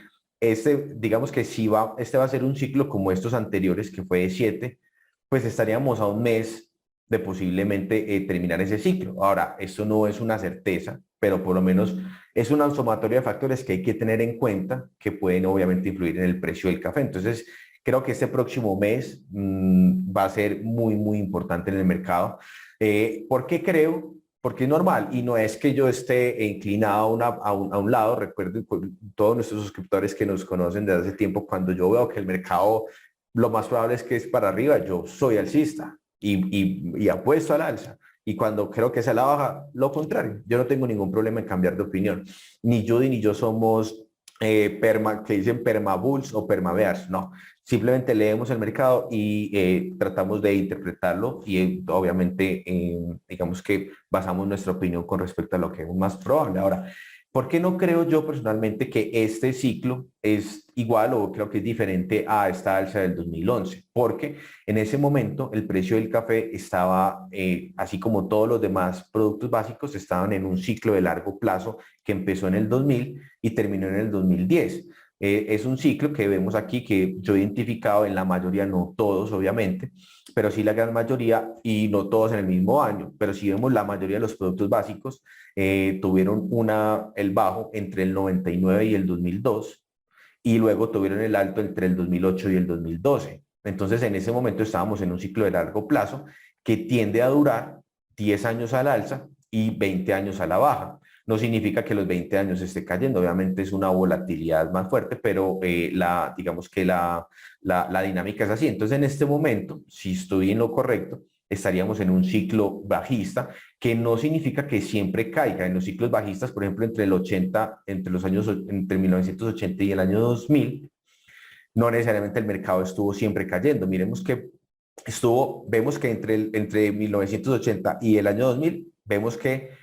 digamos que si este va a ser un ciclo como estos anteriores, que fue de 7, pues estaríamos a un mes de posiblemente terminar ese ciclo. Ahora, esto no es una certeza, pero por lo menos es una sumatoria de factores que hay que tener en cuenta que pueden obviamente influir en el precio del café. Entonces, creo que este próximo mes va a ser muy, muy importante en el mercado. ¿Por qué creo? Porque es normal y no es que yo esté inclinado a un lado. Recuerden todos nuestros suscriptores que nos conocen desde hace tiempo, cuando yo veo que el mercado lo más probable es que es para arriba, yo soy alcista y apuesto al alza. Y cuando creo que es a la baja, lo contrario. Yo no tengo ningún problema en cambiar de opinión. Ni Judy ni yo somos que dicen permabulls o permabears. No, simplemente leemos el mercado y tratamos de interpretarlo y obviamente digamos que basamos nuestra opinión con respecto a lo que es más probable. Ahora, ¿por qué no creo yo personalmente que este ciclo es igual o creo que es diferente a esta alza del 2011? Porque en ese momento el precio del café estaba, así como todos los demás productos básicos, estaban en un ciclo de largo plazo que empezó en el 2000 y terminó en el 2010. Es un ciclo que vemos aquí que yo he identificado en la mayoría, no todos obviamente, pero sí la gran mayoría y no todos en el mismo año, pero si vemos la mayoría de los productos básicos tuvieron el bajo entre el 99 y el 2002 y luego tuvieron el alto entre el 2008 y el 2012. Entonces en ese momento estábamos en un ciclo de largo plazo que tiende a durar 10 años al alza y 20 años a la baja. No significa que los 20 años esté cayendo, obviamente es una volatilidad más fuerte, pero digamos que la dinámica es así. Entonces, en este momento, si estoy en lo correcto, estaríamos en un ciclo bajista, que no significa que siempre caiga. En los ciclos bajistas, por ejemplo, entre 1980 y el año 2000, no necesariamente el mercado estuvo siempre cayendo. Vemos que entre 1980 y el año 2000, vemos que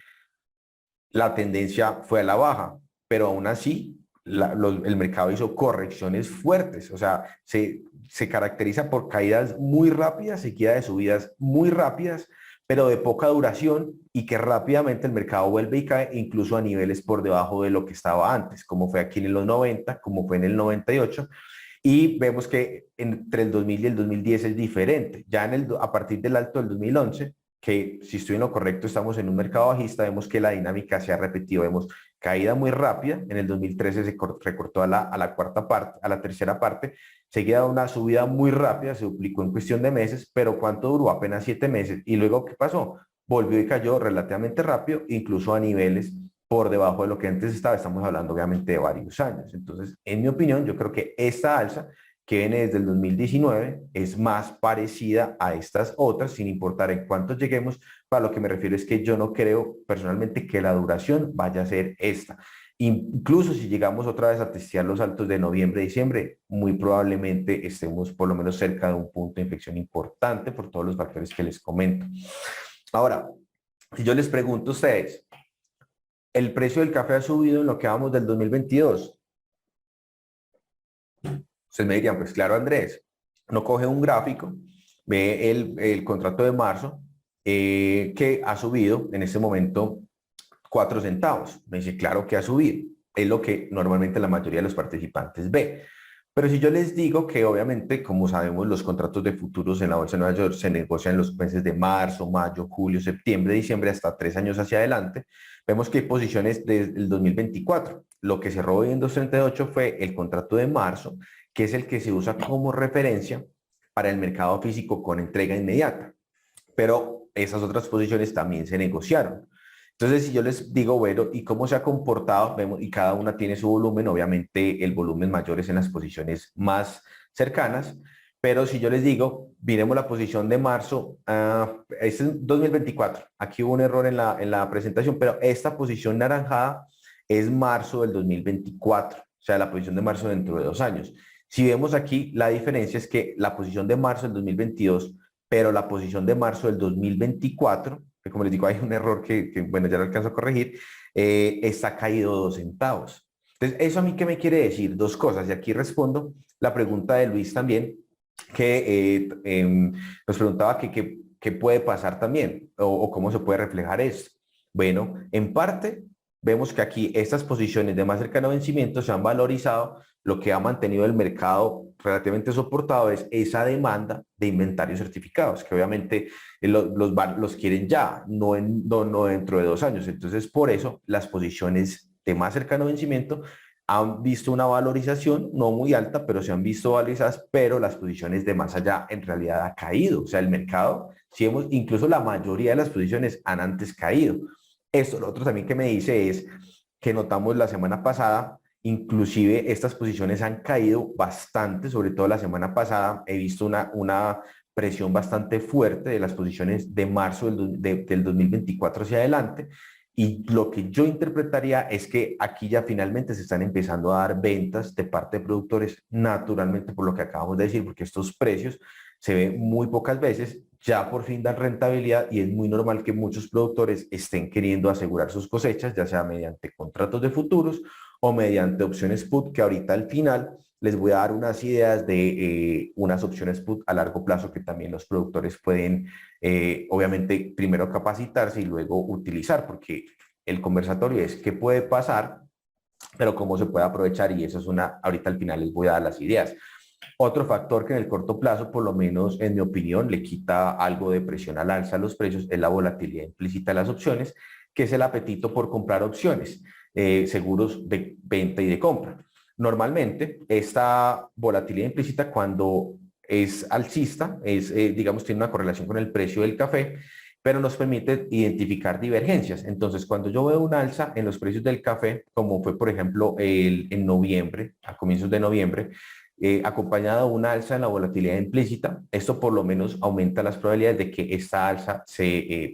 la tendencia fue a la baja, pero aún así el mercado hizo correcciones fuertes, o sea, se caracteriza por caídas muy rápidas, seguidas de subidas muy rápidas, pero de poca duración y que rápidamente el mercado vuelve y cae incluso a niveles por debajo de lo que estaba antes, como fue aquí en los 90, como fue en el 98. Y vemos que entre el 2000 y el 2010 es diferente. Ya a partir del alto del 2011, que si estoy en lo correcto, estamos en un mercado bajista, vemos que la dinámica se ha repetido, vemos caída muy rápida, en el 2013 se recortó a la cuarta parte, a la tercera parte, seguida de una subida muy rápida, se duplicó en cuestión de meses, pero ¿cuánto duró? Apenas 7 meses. ¿Y luego qué pasó? volvió y cayó relativamente rápido, incluso a niveles por debajo de lo que antes estaba. Estamos hablando obviamente de varios años. Entonces, en mi opinión, yo creo que esta alza que viene desde el 2019 es más parecida a estas otras, sin importar en cuánto lleguemos. Para lo que me refiero es que yo no creo personalmente que la duración vaya a ser esta. Incluso si llegamos otra vez a testear los altos de noviembre, diciembre, muy probablemente estemos por lo menos cerca de un punto de inflexión importante por todos los factores que les comento. Ahora, si yo les pregunto a ustedes, ¿el precio del café ha subido en lo que vamos del 2022? Ustedes me dirían, pues claro, Andrés, no coge un gráfico, ve el contrato de marzo, que ha subido en este momento 4 centavos. Me dice, claro que ha subido. Es lo que normalmente la mayoría de los participantes ve. Pero si yo les digo que obviamente, como sabemos, los contratos de futuros en la Bolsa de Nueva York se negocian en los meses de marzo, mayo, julio, septiembre, diciembre, hasta 3 años hacia adelante, vemos que hay posiciones desde el 2024. Lo que cerró hoy en 238 fue el contrato de marzo, que es el que se usa como referencia para el mercado físico con entrega inmediata. Pero esas otras posiciones también se negociaron. Entonces, si yo les digo, bueno, ¿y cómo se ha comportado? Vemos, y cada una tiene su volumen, obviamente el volumen mayor es en las posiciones más cercanas, pero si yo les digo, miremos la posición de marzo, este es 2024, aquí hubo un error en la presentación, pero esta posición naranjada es marzo del 2024, o sea, la posición de marzo dentro de 2 años. Si vemos aquí, la diferencia es que la posición de marzo del 2022, pero la posición de marzo del 2024, que como les digo, hay un error que bueno, ya lo alcanzo a corregir, está caído 2 centavos. Entonces, ¿eso a mí qué me quiere decir? Dos cosas, y aquí respondo la pregunta de Luis también, que nos preguntaba qué puede pasar también, o cómo se puede reflejar esto. Bueno, en parte, vemos que aquí estas posiciones de más cercano vencimiento se han valorizado. Lo que ha mantenido el mercado relativamente soportado es esa demanda de inventarios certificados, que obviamente los quieren ya, no dentro de 2 años. Entonces, por eso las posiciones de más cercano vencimiento han visto una valorización, no muy alta, pero se han visto valorizadas, pero las posiciones de más allá en realidad ha caído. O sea, el mercado, si vemos, incluso la mayoría de las posiciones han antes caído. Esto, lo otro también que me dice es que notamos la semana pasada, inclusive estas posiciones han caído bastante, sobre todo la semana pasada he visto una presión bastante fuerte de las posiciones de marzo del 2024 hacia adelante, y lo que yo interpretaría es que aquí ya finalmente se están empezando a dar ventas de parte de productores, naturalmente por lo que acabamos de decir, porque estos precios se ven muy pocas veces, ya por fin dan rentabilidad, y es muy normal que muchos productores estén queriendo asegurar sus cosechas, ya sea mediante contratos de futuros o mediante opciones put, que ahorita al final les voy a dar unas ideas de unas opciones put a largo plazo que también los productores pueden, obviamente, primero capacitarse y luego utilizar, porque el conversatorio es qué puede pasar, pero cómo se puede aprovechar, y eso es ahorita al final les voy a dar las ideas. Otro factor que en el corto plazo, por lo menos en mi opinión, le quita algo de presión al alza a los precios es la volatilidad implícita de las opciones, que es el apetito por comprar opciones, seguros de venta y de compra. Normalmente, esta volatilidad implícita, cuando es alcista, digamos, tiene una correlación con el precio del café, pero nos permite identificar divergencias. Entonces, cuando yo veo un alza en los precios del café, como fue, por ejemplo, en noviembre, a comienzos de noviembre, acompañado de una alza en la volatilidad implícita, esto por lo menos aumenta las probabilidades de que esta alza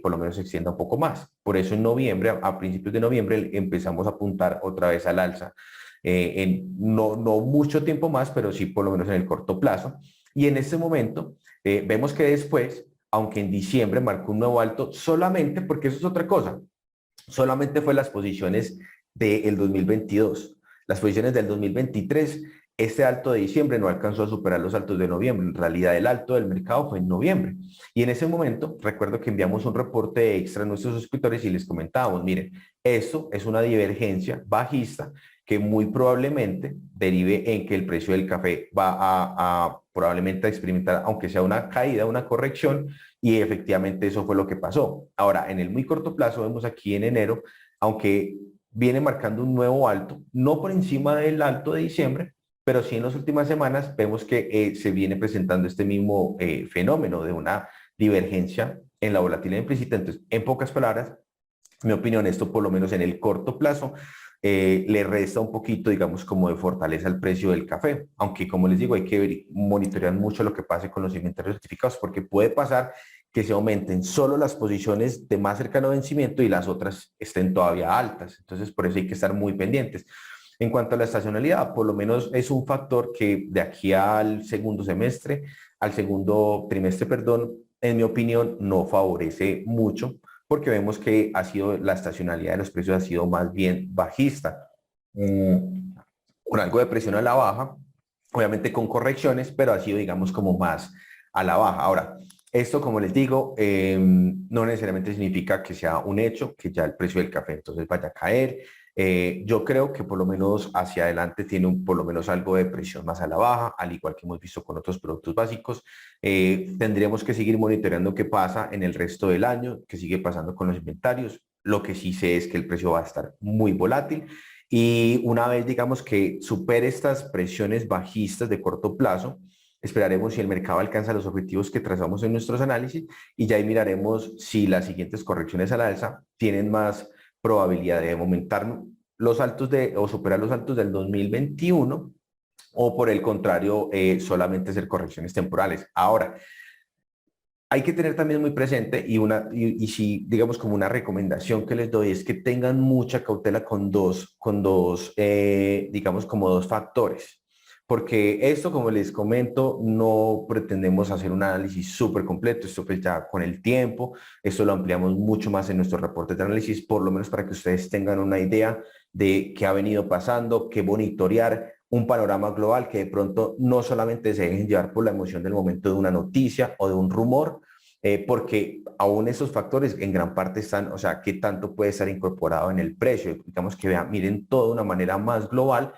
por lo menos se extienda un poco más. Por eso en noviembre, a principios de noviembre, empezamos a apuntar otra vez al alza, no mucho tiempo más, pero sí por lo menos en el corto plazo. Y en este momento vemos que después, aunque en diciembre marcó un nuevo alto, solamente, porque eso es otra cosa, solamente fue las posiciones del 2022. Las posiciones del 2023, este alto de diciembre no alcanzó a superar los altos de noviembre. En realidad, el alto del mercado fue en noviembre. Y en ese momento, recuerdo que enviamos un reporte extra a nuestros suscriptores y les comentábamos, miren, esto es una divergencia bajista que muy probablemente derive en que el precio del café va a probablemente a experimentar, aunque sea una caída, una corrección, y efectivamente eso fue lo que pasó. Ahora, en el muy corto plazo, vemos aquí en enero, aunque viene marcando un nuevo alto, no por encima del alto de diciembre, pero sí en las últimas semanas vemos que se viene presentando este mismo fenómeno de una divergencia en la volatilidad implícita. Entonces, en pocas palabras, mi opinión, esto por lo menos en el corto plazo le resta un poquito, digamos, como de fortaleza al precio del café. Aunque, como les digo, hay que monitorear mucho lo que pase con los inventarios certificados, porque puede pasar que se aumenten solo las posiciones de más cercano vencimiento y las otras estén todavía altas. Entonces, por eso hay que estar muy pendientes. En cuanto a la estacionalidad, por lo menos es un factor que de aquí al segundo semestre, al segundo trimestre, perdón, en mi opinión, no favorece mucho porque vemos que ha sido la estacionalidad de los precios ha sido más bien bajista, con algo de presión a la baja, obviamente con correcciones, pero ha sido, digamos, como más a la baja. Ahora, esto, como les digo, no necesariamente significa que sea un hecho, que ya el precio del café entonces vaya a caer. Yo creo que por lo menos hacia adelante tiene por lo menos algo de presión más a la baja, al igual que hemos visto con otros productos básicos. Tendremos que seguir monitoreando qué pasa en el resto del año, qué sigue pasando con los inventarios. Lo que sí sé es que el precio va a estar muy volátil y una vez, digamos, que supere estas presiones bajistas de corto plazo, esperaremos si el mercado alcanza los objetivos que trazamos en nuestros análisis y ya ahí miraremos si las siguientes correcciones a la alza tienen más probabilidad de aumentar los altos o superar los altos del 2021 o por el contrario, solamente ser correcciones temporales. Ahora, hay que tener también muy presente y sí, digamos como una recomendación que les doy es que tengan mucha cautela digamos como dos factores. Porque esto, como les comento, no pretendemos hacer un análisis súper completo, esto pues ya con el tiempo, esto lo ampliamos mucho más en nuestros reportes de análisis, por lo menos para que ustedes tengan una idea de qué ha venido pasando, qué monitorear, un panorama global, que de pronto no solamente se dejen llevar por la emoción del momento de una noticia o de un rumor, porque aún esos factores en gran parte están, o sea, qué tanto puede estar incorporado en el precio. Digamos que vean, miren todo de una manera más global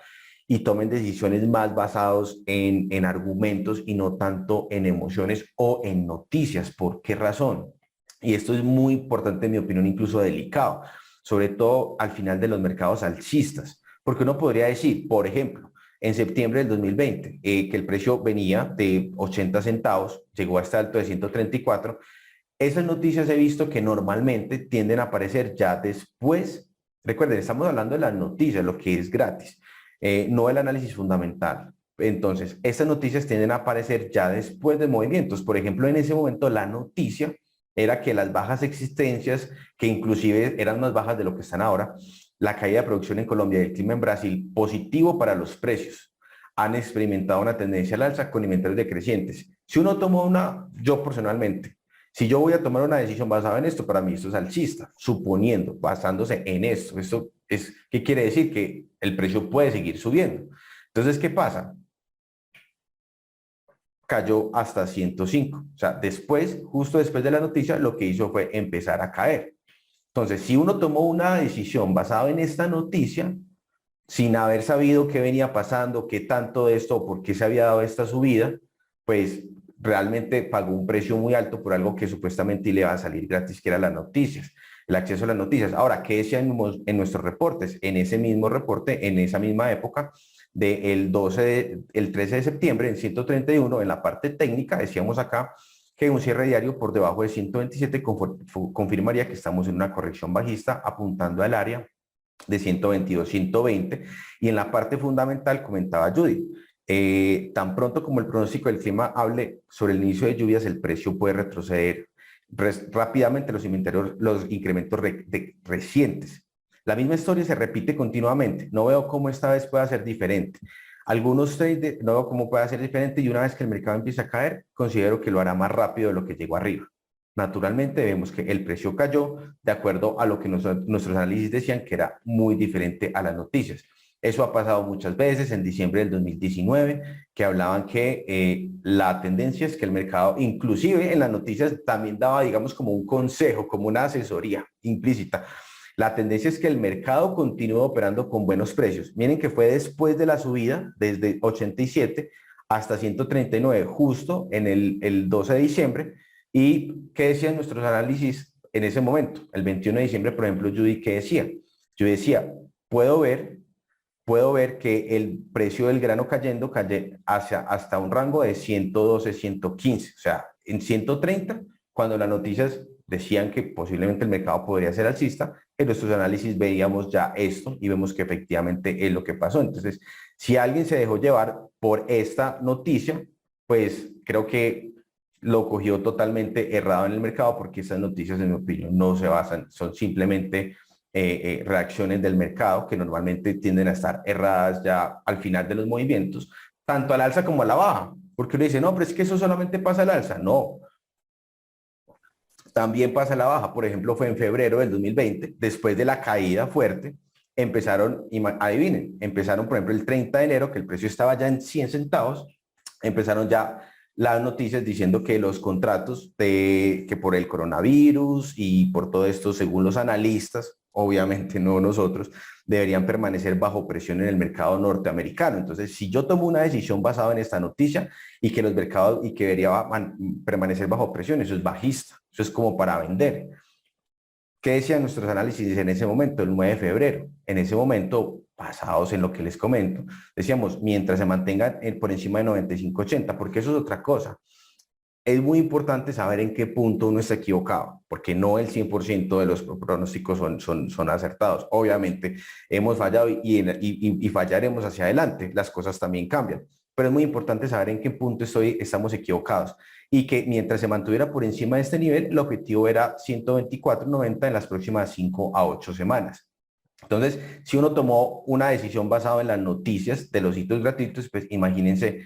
y tomen decisiones más basados en argumentos y no tanto en emociones o en noticias. ¿Por qué razón? Y esto es muy importante, en mi opinión, incluso delicado, sobre todo al final de los mercados alcistas, porque uno podría decir, por ejemplo, en septiembre del 2020, que el precio venía de 80 centavos, llegó hasta alto de 134. Esas noticias he visto que normalmente tienden a aparecer ya después. Recuerden, estamos hablando de las noticias, lo que es gratis, no el análisis fundamental. Entonces, estas noticias tienden a aparecer ya después de movimientos. Por ejemplo, en ese momento la noticia era que las bajas existencias, que inclusive eran más bajas de lo que están ahora, la caída de producción en Colombia y el clima en Brasil, positivo para los precios, han experimentado una tendencia al alza con inventarios decrecientes. Si uno toma yo personalmente, si yo voy a tomar una decisión basada en esto, para mí esto es alcista, suponiendo, basándose en esto. Esto es, ¿qué quiere decir? Que el precio puede seguir subiendo. Entonces, ¿qué pasa? Cayó hasta 105. O sea, después, justo después de la noticia, lo que hizo fue empezar a caer. Entonces, si uno tomó una decisión basada en esta noticia, sin haber sabido qué venía pasando, qué tanto de esto, por qué se había dado esta subida, pues realmente pagó un precio muy alto por algo que supuestamente le iba a salir gratis, que eran las noticias, el acceso a las noticias. Ahora, ¿qué decían en nuestros reportes? En ese mismo reporte, en esa misma época, el 13 de septiembre, en 131, en la parte técnica, decíamos acá que un cierre diario por debajo de 127 confirmaría que estamos en una corrección bajista apuntando al área de 122, 120. Y en la parte fundamental comentaba Judy, tan pronto como el pronóstico del clima hable sobre el inicio de lluvias, el precio puede retroceder rápidamente los incrementos recientes. La misma historia se repite continuamente. No veo cómo esta vez pueda ser diferente. Algunos trades no veo cómo pueda ser diferente y una vez que el mercado empiece a caer, considero que lo hará más rápido de lo que llegó arriba. Naturalmente vemos que el precio cayó de acuerdo a lo que nuestros análisis decían que era muy diferente a las noticias. Eso ha pasado muchas veces en diciembre del 2019, que hablaban que la tendencia es que el mercado, inclusive en las noticias, también daba, digamos, como un consejo, como una asesoría implícita. La tendencia es que el mercado continúe operando con buenos precios. Miren que fue después de la subida, desde 87 hasta 139, justo en el 12 de diciembre. ¿Y qué decían nuestros análisis en ese momento? El 21 de diciembre, por ejemplo, Judy, ¿qué decía? Yo decía, puedo ver que el precio del grano hasta un rango de 112, 115, o sea, en 130 cuando las noticias decían que posiblemente el mercado podría ser alcista, en nuestros análisis veíamos ya esto y vemos que efectivamente es lo que pasó. Entonces, si alguien se dejó llevar por esta noticia, pues creo que lo cogió totalmente errado en el mercado, porque estas noticias, en mi opinión, no se basan, son simplemente reacciones del mercado que normalmente tienden a estar erradas ya al final de los movimientos, tanto al alza como a la baja, porque uno dice, no, pero es que eso solamente pasa al alza. No, también pasa a la baja. Por ejemplo, fue en febrero del 2020, después de la caída fuerte, empezaron, adivinen, empezaron, por ejemplo, el 30 de enero, que el precio estaba ya en 100 centavos, empezaron ya las noticias diciendo que los contratos que por el coronavirus y por todo esto, según los analistas, obviamente no nosotros, deberían permanecer bajo presión en el mercado norteamericano. Entonces, si yo tomo una decisión basada en esta noticia y que los mercados y que debería permanecer bajo presión, eso es bajista, eso es como para vender. ¿Qué decían nuestros análisis en ese momento, el 9 de febrero? En ese momento, basados en lo que les comento, decíamos, mientras se mantengan por encima de 95.80, porque eso es otra cosa. Es muy importante saber en qué punto uno está equivocado, porque no el 100% de los pronósticos son acertados. Obviamente hemos fallado y fallaremos hacia adelante, las cosas también cambian, pero es muy importante saber en qué punto estamos equivocados y que mientras se mantuviera por encima de este nivel, el objetivo era 124.90 en las próximas 5 a 8 semanas. Entonces, si uno tomó una decisión basada en las noticias de los sitios gratuitos, pues imagínense,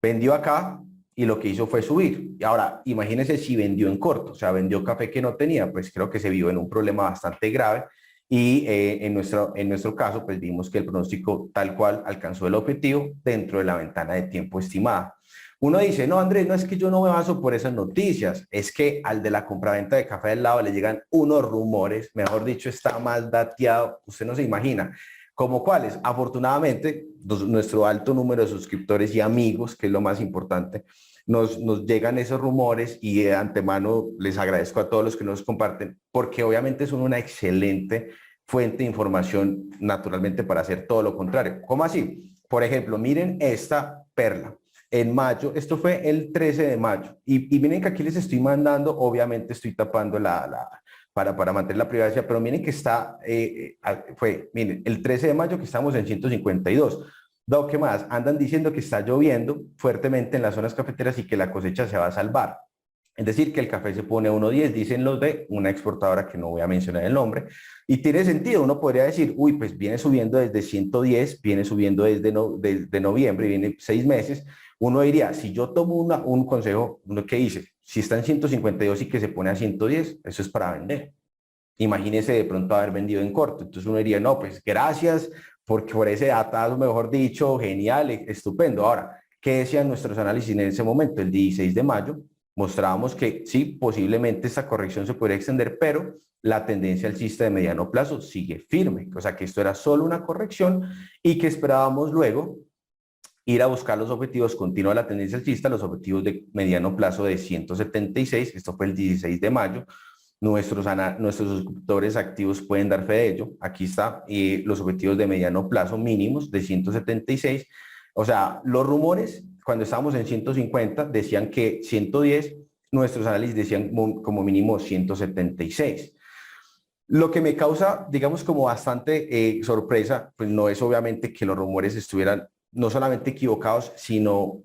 vendió acá y lo que hizo fue subir. Y ahora, imagínense si vendió en corto, o sea, vendió café que no tenía, pues creo que se vio en un problema bastante grave y en nuestro caso, pues vimos que el pronóstico tal cual alcanzó el objetivo dentro de la ventana de tiempo estimada. Uno dice, no, Andrés, no es que yo no me baso por esas noticias, es que al de la compraventa de café del lado le llegan unos rumores, mejor dicho, está más dateado, usted no se imagina. ¿Como cuáles? Afortunadamente, nuestro alto número de suscriptores y amigos, que es lo más importante, nos llegan esos rumores y de antemano les agradezco a todos los que nos comparten, porque obviamente son una excelente fuente de información, naturalmente, para hacer todo lo contrario. ¿Cómo así? Por ejemplo, miren esta perla. En mayo, esto fue el 13 de mayo, y miren que aquí les estoy mandando, obviamente estoy tapando para mantener la privacidad, pero miren que está, miren, el 13 de mayo que estamos en 152. Dado que más, andan diciendo que está lloviendo fuertemente en las zonas cafeteras y que la cosecha se va a salvar. Es decir, que el café se pone a 1.10, dicen los de una exportadora que no voy a mencionar el nombre, y tiene sentido, uno podría decir, uy, pues viene subiendo desde 110, viene subiendo desde noviembre, viene 6 meses, uno diría, si yo tomo un consejo, uno que dice, si está en 152 y que se pone a 110, eso es para vender. Imagínese de pronto haber vendido en corto. Entonces uno diría, no, pues gracias porque por ese datazo, mejor dicho, genial, estupendo. Ahora, ¿qué decían nuestros análisis en ese momento? El 16 de mayo mostrábamos que sí, posiblemente esta corrección se podría extender, pero la tendencia alcista de mediano plazo sigue firme. O sea que esto era solo una corrección y que esperábamos luego ir a buscar los objetivos, continúa la tendencia alcista, los objetivos de mediano plazo de 176, esto fue el 16 de mayo, nuestros suscriptores activos pueden dar fe de ello, aquí está, y los objetivos de mediano plazo mínimos de 176, o sea, los rumores cuando estábamos en 150 decían que 110, nuestros análisis decían como mínimo 176. Lo que me causa, digamos, como bastante sorpresa, pues no es obviamente que los rumores estuvieran no solamente equivocados, sino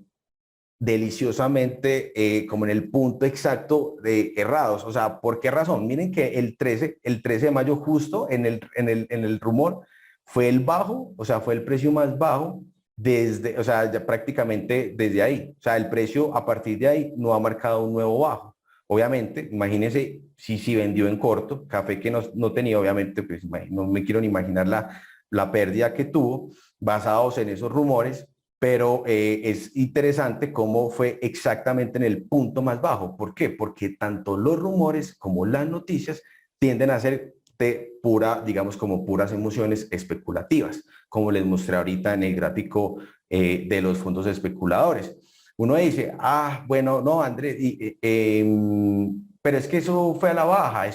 deliciosamente como en el punto exacto de errados. O sea, ¿por qué razón? Miren que el 13 de mayo justo en el rumor fue el bajo, o sea, fue el precio más bajo desde, o sea, ya prácticamente desde ahí. O sea, el precio a partir de ahí no ha marcado un nuevo bajo. Obviamente, imagínense si vendió en corto, café que no tenía, obviamente, pues no me quiero ni imaginar la pérdida que tuvo basados en esos rumores, pero es interesante cómo fue exactamente en el punto más bajo. ¿Por qué? Porque tanto los rumores como las noticias tienden a ser de pura, digamos, como puras emociones especulativas, como les mostré ahorita en el gráfico de los fondos especuladores. Uno dice, bueno, no, Andrés, pero es que eso fue a la baja,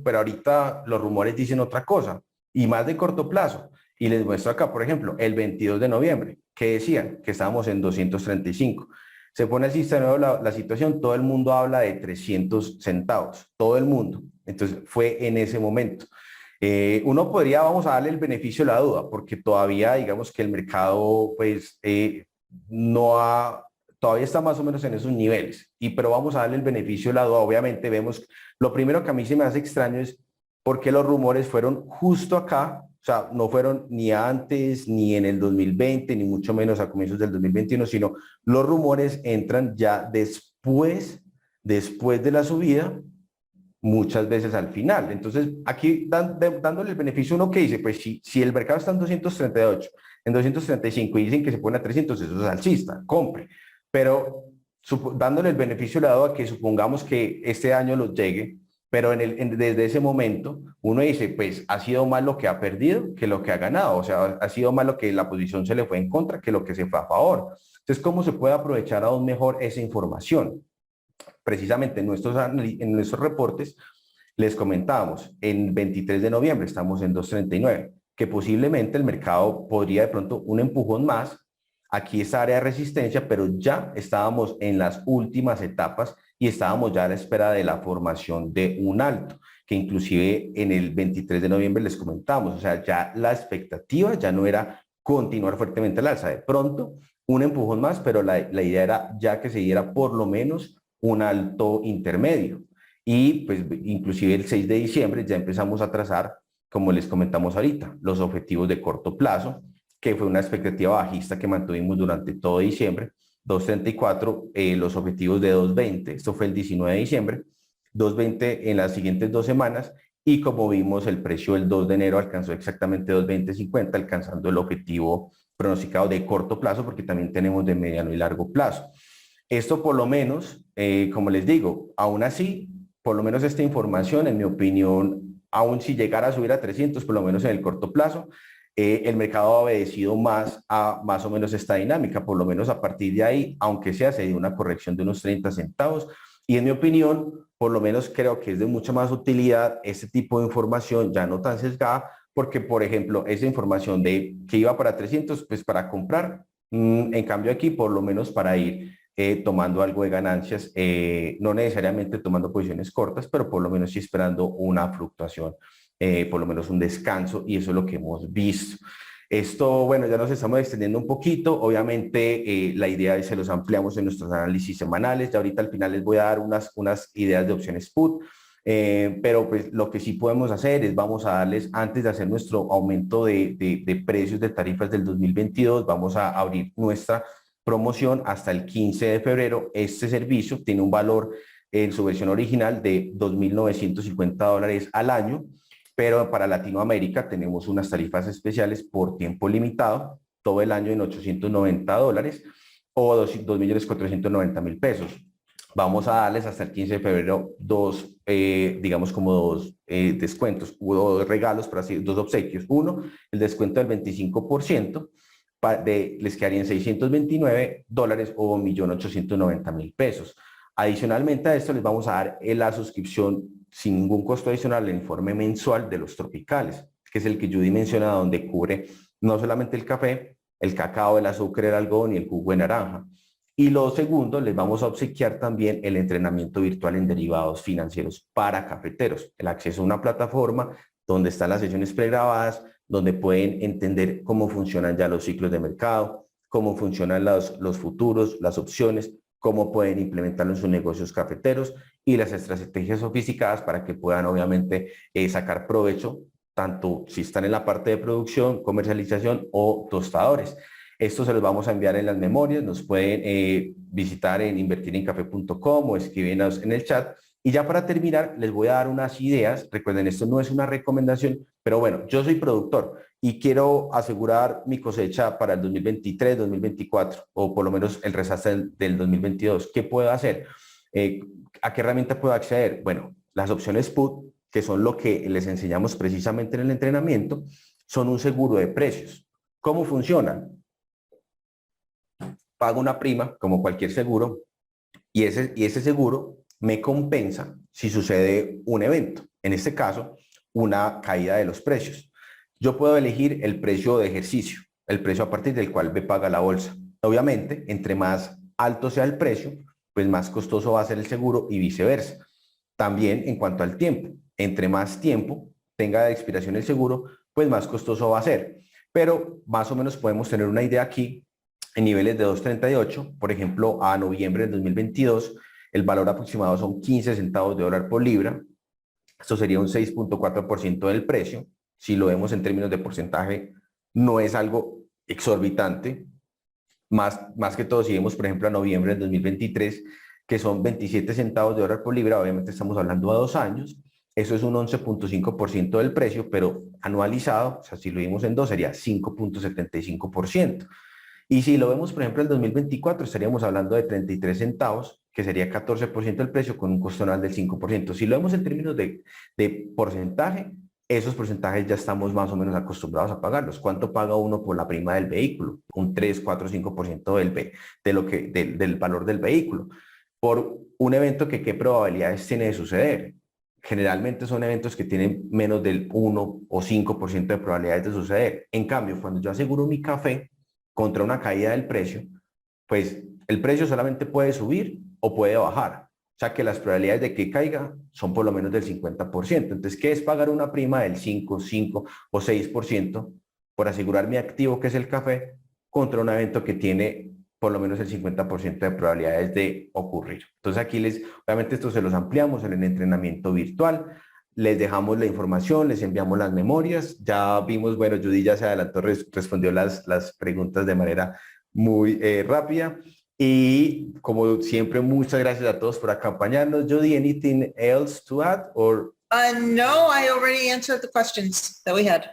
pero ahorita los rumores dicen otra cosa, y más de corto plazo. Y les muestro acá, por ejemplo, el 22 de noviembre, que decían que estábamos en 235. Se pone así de nuevo la situación, todo el mundo habla de 300 centavos, todo el mundo. Entonces fue en ese momento. Uno podría, vamos a darle el beneficio de la duda, porque todavía digamos que el mercado pues no ha, todavía está más o menos en esos niveles, pero vamos a darle el beneficio de la duda. Obviamente vemos, lo primero que a mí se me hace extraño es por qué los rumores fueron justo acá, o sea, no fueron ni antes, ni en el 2020, ni mucho menos a comienzos del 2021, sino los rumores entran ya después de la subida, muchas veces al final. Entonces, aquí dándole el beneficio uno que dice, pues si el mercado está en 238, en 235 y dicen que se pone a 300, eso es alcista, compre. Pero dándole el beneficio de la duda que supongamos que este año los llegue, pero desde ese momento uno dice, pues ha sido más lo que ha perdido que lo que ha ganado, o sea, ha sido más lo que la posición se le fue en contra que lo que se fue a favor. Entonces, ¿cómo se puede aprovechar aún mejor esa información? Precisamente en nuestros reportes les comentábamos, en 23 de noviembre estamos en 239, que posiblemente el mercado podría de pronto un empujón más, aquí esta área de resistencia, pero ya estábamos en las últimas etapas y estábamos ya a la espera de la formación de un alto, que inclusive en el 23 de noviembre les comentamos, o sea, ya la expectativa ya no era continuar fuertemente al alza, de pronto un empujón más, pero la idea era ya que se diera por lo menos un alto intermedio. Y pues inclusive el 6 de diciembre ya empezamos a trazar, como les comentamos ahorita, los objetivos de corto plazo, que fue una expectativa bajista que mantuvimos durante todo diciembre, 234, los objetivos de 220, esto fue el 19 de diciembre, 220 en las siguientes 2 semanas, y como vimos el precio el 2 de enero alcanzó exactamente 220.50, alcanzando el objetivo pronosticado de corto plazo, porque también tenemos de mediano y largo plazo. Esto por lo menos, como les digo, aún así, por lo menos esta información, en mi opinión, aún si llegara a subir a 300, por lo menos en el corto plazo, el mercado ha obedecido más a más o menos esta dinámica, por lo menos a partir de ahí, aunque sea, se dio una corrección de unos 30 centavos. Y en mi opinión, por lo menos creo que es de mucha más utilidad este tipo de información, ya no tan sesgada, porque, por ejemplo, esa información de que iba para 300, pues para comprar, en cambio aquí, por lo menos para ir tomando algo de ganancias, no necesariamente tomando posiciones cortas, pero por lo menos sí esperando una fluctuación, por lo menos un descanso, y eso es lo que hemos visto. Esto, bueno, ya nos estamos extendiendo un poquito, obviamente la idea es que se los ampliamos en nuestros análisis semanales, ya ahorita al final les voy a dar unas ideas de opciones put, pero pues lo que sí podemos hacer es vamos a darles, antes de hacer nuestro aumento de precios de tarifas del 2022, vamos a abrir nuestra promoción hasta el 15 de febrero. Este servicio tiene un valor en su versión original de $2.950 al año, pero para Latinoamérica tenemos unas tarifas especiales por tiempo limitado, todo el año en $890 o 2.490.000 pesos. Vamos a darles hasta el 15 de febrero digamos como dos descuentos, o dos regalos, por así, dos obsequios. Uno, el descuento del 25%, les quedarían $629 o 1.890.000 pesos. Adicionalmente a esto les vamos a dar la suscripción sin ningún costo adicional al informe mensual de los tropicales, que es el que Judy menciona, donde cubre no solamente el café, el cacao, el azúcar, el algodón y el jugo de naranja. Y lo segundo, les vamos a obsequiar también el entrenamiento virtual en derivados financieros para cafeteros, el acceso a una plataforma donde están las sesiones pregrabadas, donde pueden entender cómo funcionan ya los ciclos de mercado, cómo funcionan los futuros, las opciones, cómo pueden implementarlo en sus negocios cafeteros y las estrategias sofisticadas para que puedan obviamente sacar provecho, tanto si están en la parte de producción, comercialización o tostadores. Esto se los vamos a enviar en las memorias, nos pueden visitar en invertirencafe.com o escríbenos en el chat. Y ya para terminar, les voy a dar unas ideas. Recuerden, esto no es una recomendación, pero bueno, yo soy productor y quiero asegurar mi cosecha para el 2023, 2024 o por lo menos el resto del 2022. ¿Qué puedo hacer? ¿A qué herramienta puedo acceder? Bueno, las opciones put, que son lo que les enseñamos precisamente en el entrenamiento, son un seguro de precios. ¿Cómo funcionan? Pago una prima, como cualquier seguro, y ese seguro me compensa si sucede un evento. En este caso, una caída de los precios. Yo puedo elegir el precio de ejercicio, el precio a partir del cual me paga la bolsa. Obviamente, entre más alto sea el precio, pues más costoso va a ser el seguro y viceversa. También en cuanto al tiempo, entre más tiempo tenga de expiración el seguro, pues más costoso va a ser. Pero más o menos podemos tener una idea aquí en niveles de 2.38, por ejemplo, a noviembre del 2022, el valor aproximado son 15 centavos de dólar por libra. Esto sería un 6.4% del precio. Si lo vemos en términos de porcentaje, no es algo exorbitante. Más que todo, si vemos, por ejemplo, a noviembre del 2023, que son 27 centavos de dólar por libra, obviamente estamos hablando a 2 años. Eso es un 11.5% del precio, pero anualizado, o sea, si lo vimos en 2, sería 5.75%. Y si lo vemos, por ejemplo, el 2024, estaríamos hablando de 33 centavos, que sería 14% del precio con un costo anual del 5%. Si lo vemos en términos de porcentaje, esos porcentajes ya estamos más o menos acostumbrados a pagarlos. ¿Cuánto paga uno por la prima del vehículo? Un 3, 4, 5% del valor del vehículo. Por un evento que qué probabilidades tiene de suceder. Generalmente son eventos que tienen menos del 1 o 5% de probabilidades de suceder. En cambio, cuando yo aseguro mi café contra una caída del precio, pues el precio solamente puede subir o puede bajar. O sea que las probabilidades de que caiga son por lo menos del 50%. Entonces, ¿qué es pagar una prima del 5 o 6% por asegurar mi activo, que es el café, contra un evento que tiene por lo menos el 50% de probabilidades de ocurrir? Entonces aquí obviamente esto se los ampliamos en el entrenamiento virtual, les dejamos la información, les enviamos las memorias, ya vimos, bueno, Judy ya se adelantó, respondió las preguntas de manera muy rápida. Y como siempre, muchas gracias a todos por acompañarnos. Judy, anything else to add? Or... No, I already answered the questions that we had.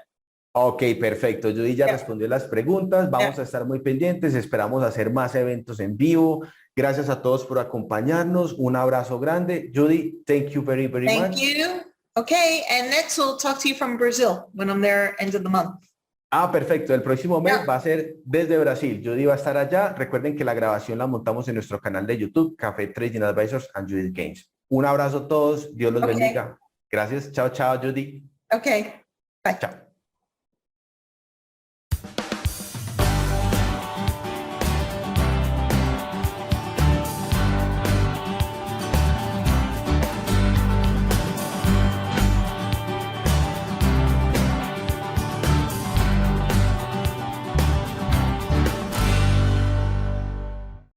Ok, perfecto. Judy ya respondió las preguntas. Vamos a estar muy pendientes. Esperamos hacer más eventos en vivo. Gracias a todos por acompañarnos. Un abrazo grande. Judy, thank you very, very much. Thank you. Okay, and next we'll talk to you from Brazil when I'm there end of the month. Ah, perfecto. El próximo mes va a ser desde Brasil. Judy va a estar allá. Recuerden que la grabación la montamos en nuestro canal de YouTube, Café Trading Advisors and Judy Gaines. Un abrazo a todos. Dios los bendiga. Gracias. Chao, chao, Judy. Okay. Bye. Chao.